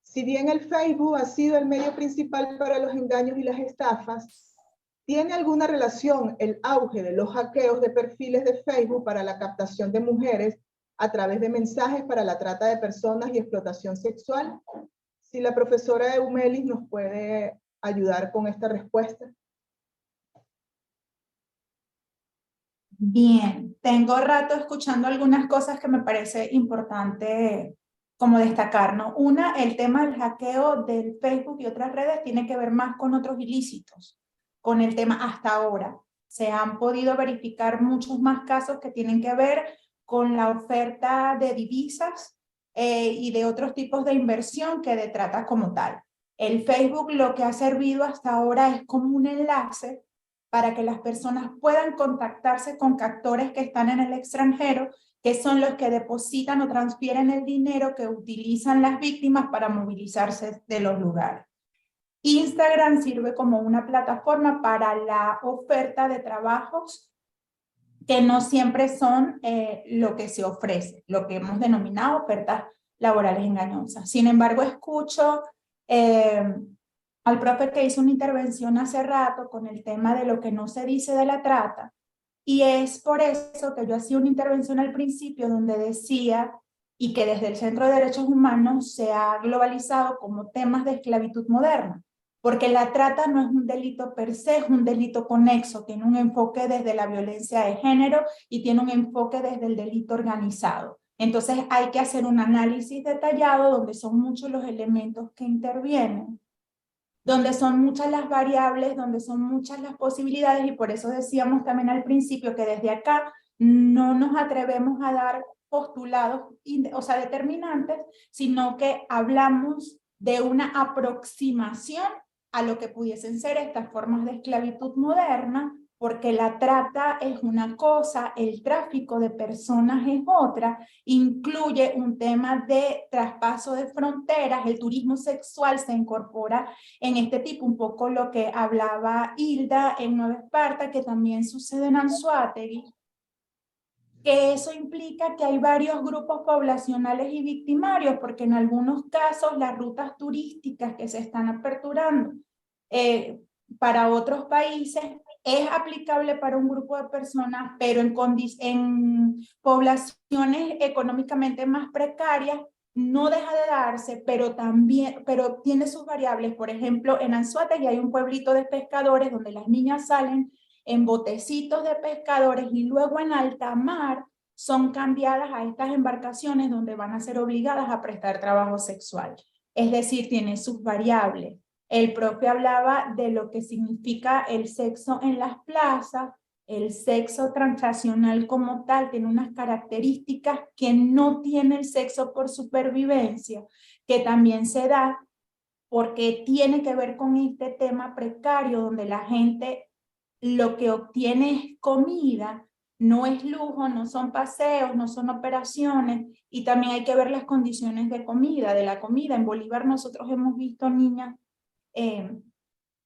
Si bien el Facebook ha sido el medio principal para los engaños y las estafas, ¿tiene alguna relación el auge de los hackeos de perfiles de Facebook para la captación de mujeres a través de mensajes para la trata de personas y explotación sexual? Si la profesora Eumelis nos puede ayudar con esta respuesta. Bien, tengo rato escuchando algunas cosas que me parece importante como destacar, ¿no? Una, el tema del hackeo del Facebook y otras redes tiene que ver más con otros ilícitos, con el tema hasta ahora. Se han podido verificar muchos más casos que tienen que ver con la oferta de divisas y de otros tipos de inversión que de trata como tal. El Facebook lo que ha servido hasta ahora es como un enlace para que las personas puedan contactarse con captores que están en el extranjero, que son los que depositan o transfieren el dinero que utilizan las víctimas para movilizarse de los lugares. Instagram sirve como una plataforma para la oferta de trabajos que no siempre son lo que se ofrece, lo que hemos denominado ofertas laborales engañosas. Sin embargo, escucho al profe que hizo una intervención hace rato con el tema de lo que no se dice de la trata, y es por eso que yo hacía una intervención al principio donde decía, y que desde el Centro de Derechos Humanos se ha globalizado como temas de esclavitud moderna, porque la trata no es un delito per se, es un delito conexo, tiene un enfoque desde la violencia de género y tiene un enfoque desde el delito organizado. Entonces hay que hacer un análisis detallado donde son muchos los elementos que intervienen, donde son muchas las variables, donde son muchas las posibilidades, y por eso decíamos también al principio que desde acá no nos atrevemos a dar postulados, o sea, determinantes, sino que hablamos de una aproximación a lo que pudiesen ser estas formas de esclavitud moderna, porque la trata es una cosa, el tráfico de personas es otra, incluye un tema de traspaso de fronteras, el turismo sexual se incorpora en este tipo, un poco lo que hablaba Hilda en Nueva Esparta, que también sucede en Anzoátegui. que eso implica que hay varios grupos poblacionales y victimarios, porque en algunos casos las rutas turísticas que se están aperturando para otros países es aplicable para un grupo de personas, pero en poblaciones económicamente más precarias no deja de darse, pero tiene sus variables. Por ejemplo, en Anzoátegui hay un pueblito de pescadores donde las niñas salen en botecitos de pescadores y luego en alta mar son cambiadas a estas embarcaciones donde van a ser obligadas a prestar trabajo sexual. Es decir, tiene sus variables. El profe hablaba de lo que significa el sexo en las plazas. El sexo transnacional como tal tiene unas características que no tiene el sexo por supervivencia, que también se da porque tiene que ver con este tema precario donde la gente lo que obtiene es comida, no es lujo, no son paseos, no son operaciones, y también hay que ver las condiciones de la comida. En Bolívar nosotros hemos visto niñas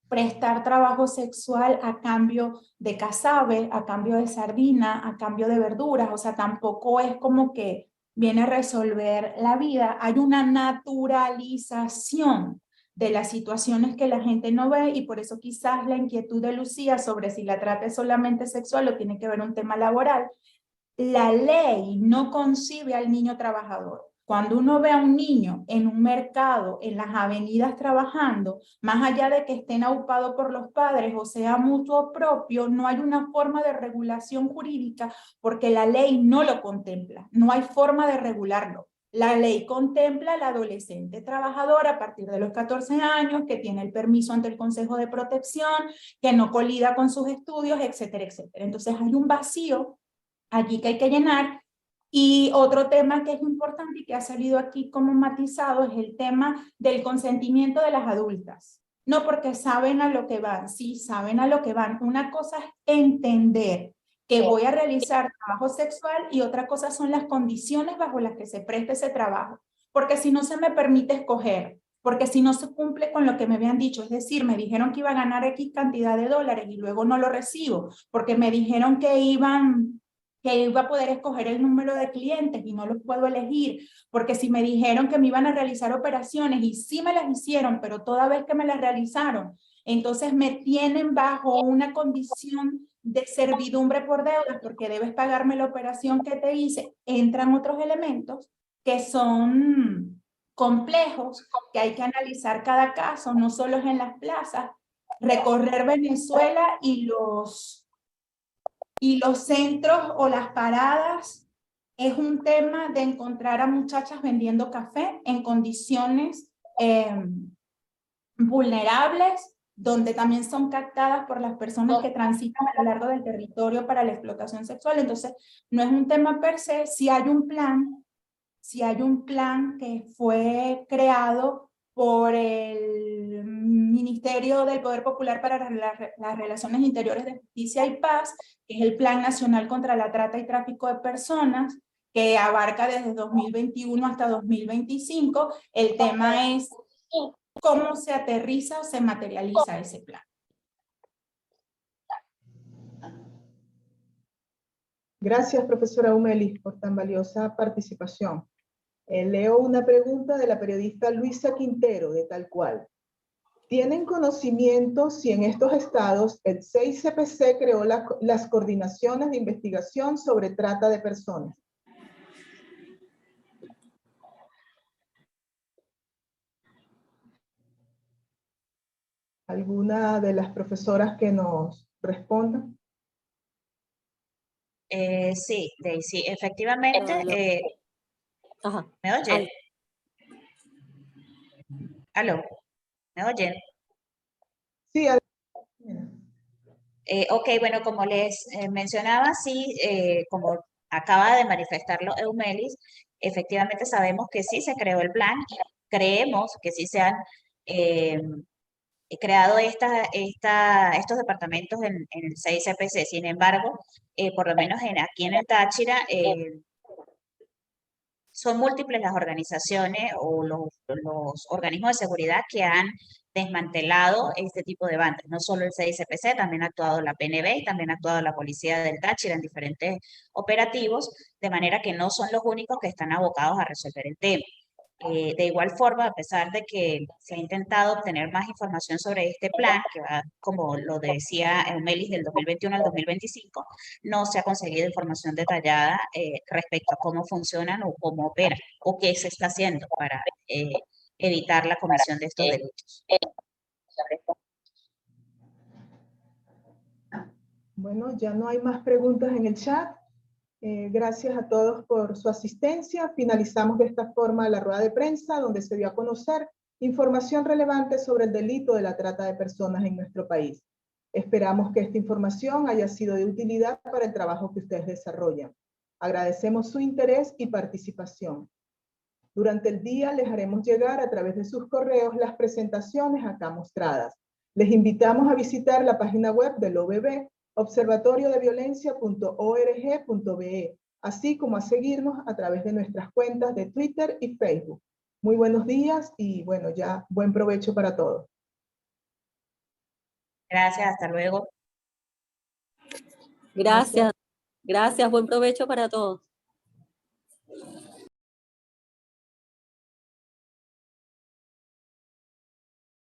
prestar trabajo sexual a cambio de casabe, a cambio de sardina, a cambio de verduras, o sea, tampoco es como que viene a resolver la vida. Hay una naturalización de las situaciones que la gente no ve, y por eso quizás la inquietud de Lucía sobre si la trata es solamente sexual o tiene que ver un tema laboral. La ley no concibe al niño trabajador. Cuando uno ve a un niño en un mercado, en las avenidas trabajando, más allá de que estén aupados por los padres o sea mutuo propio, no hay una forma de regulación jurídica porque la ley no lo contempla. No hay forma de regularlo. La ley contempla al adolescente trabajador a partir de los 14 años, que tiene el permiso ante el Consejo de Protección, que no colida con sus estudios, etcétera, etcétera. Entonces hay un vacío allí que hay que llenar. Y otro tema que es importante y que ha salido aquí como matizado es el tema del consentimiento de las adultas. No porque saben a lo que van, sí, saben a lo que van. Una cosa es entender que voy a realizar trabajo sexual y otra cosa son las condiciones bajo las que se presta ese trabajo. Porque si no se me permite escoger, porque si no se cumple con lo que me habían dicho, es decir, me dijeron que iba a ganar X cantidad de dólares y luego no lo recibo, porque me dijeron que iba a poder escoger el número de clientes y no los puedo elegir, porque si me dijeron que me iban a realizar operaciones y sí me las hicieron, pero toda vez que me las realizaron, entonces me tienen bajo una condición de servidumbre por deudas porque debes pagarme la operación que te hice, entran otros elementos que son complejos, que hay que analizar cada caso, no solo es en las plazas, recorrer Venezuela y los centros o las paradas es un tema de encontrar a muchachas vendiendo café en condiciones vulnerables, donde también son captadas por las personas que transitan a lo largo del territorio para la explotación sexual. Entonces, no es un tema per se, si hay un plan que fue creado por el Ministerio del Poder Popular para las Relaciones Interiores de Justicia y Paz, que es el Plan Nacional contra la Trata y Tráfico de Personas, que abarca desde 2021 hasta 2025. El tema es cómo se aterriza o se materializa ese plan. Gracias, profesora Humelis, por tan valiosa participación. Leo una pregunta de la periodista Luisa Quintero, de Tal Cual. ¿Tienen conocimiento si en estos estados el 6CPC creó las coordinaciones de investigación sobre trata de personas? ¿Alguna de las profesoras que nos responda? Sí, Daisy, efectivamente. Ajá. ¿Me oyen? ¿Aló? ¿Me oyen? Sí. Ok, bueno, como les mencionaba, sí, como acaba de manifestarlo Eumelis, efectivamente sabemos que sí se creó el plan y creemos que sí se han creado estos departamentos en el 6CPC. Sin embargo, por lo menos aquí en el Táchira, son múltiples las organizaciones o los organismos de seguridad que han desmantelado este tipo de bandas. No solo el CICPC, también ha actuado la PNB y también ha actuado la Policía del Táchira en diferentes operativos, de manera que no son los únicos que están abocados a resolver el tema. De igual forma, a pesar de que se ha intentado obtener más información sobre este plan, que va, como lo decía Eumelis, del 2021 al 2025, no se ha conseguido información detallada respecto a cómo funcionan o cómo operan, o qué se está haciendo para evitar la comisión de estos delitos. Bueno, ya no hay más preguntas en el chat. Gracias a todos por su asistencia. Finalizamos de esta forma la rueda de prensa donde se dio a conocer información relevante sobre el delito de la trata de personas en nuestro país. Esperamos que esta información haya sido de utilidad para el trabajo que ustedes desarrollan. Agradecemos su interés y participación. Durante el día les haremos llegar a través de sus correos las presentaciones acá mostradas. Les invitamos a visitar la página web del OBB, observatoriodeviolencia.org.be, así como a seguirnos a través de nuestras cuentas de Twitter y Facebook. Muy buenos días y bueno, ya buen provecho para todos. Gracias, hasta luego. Gracias, buen provecho para todos.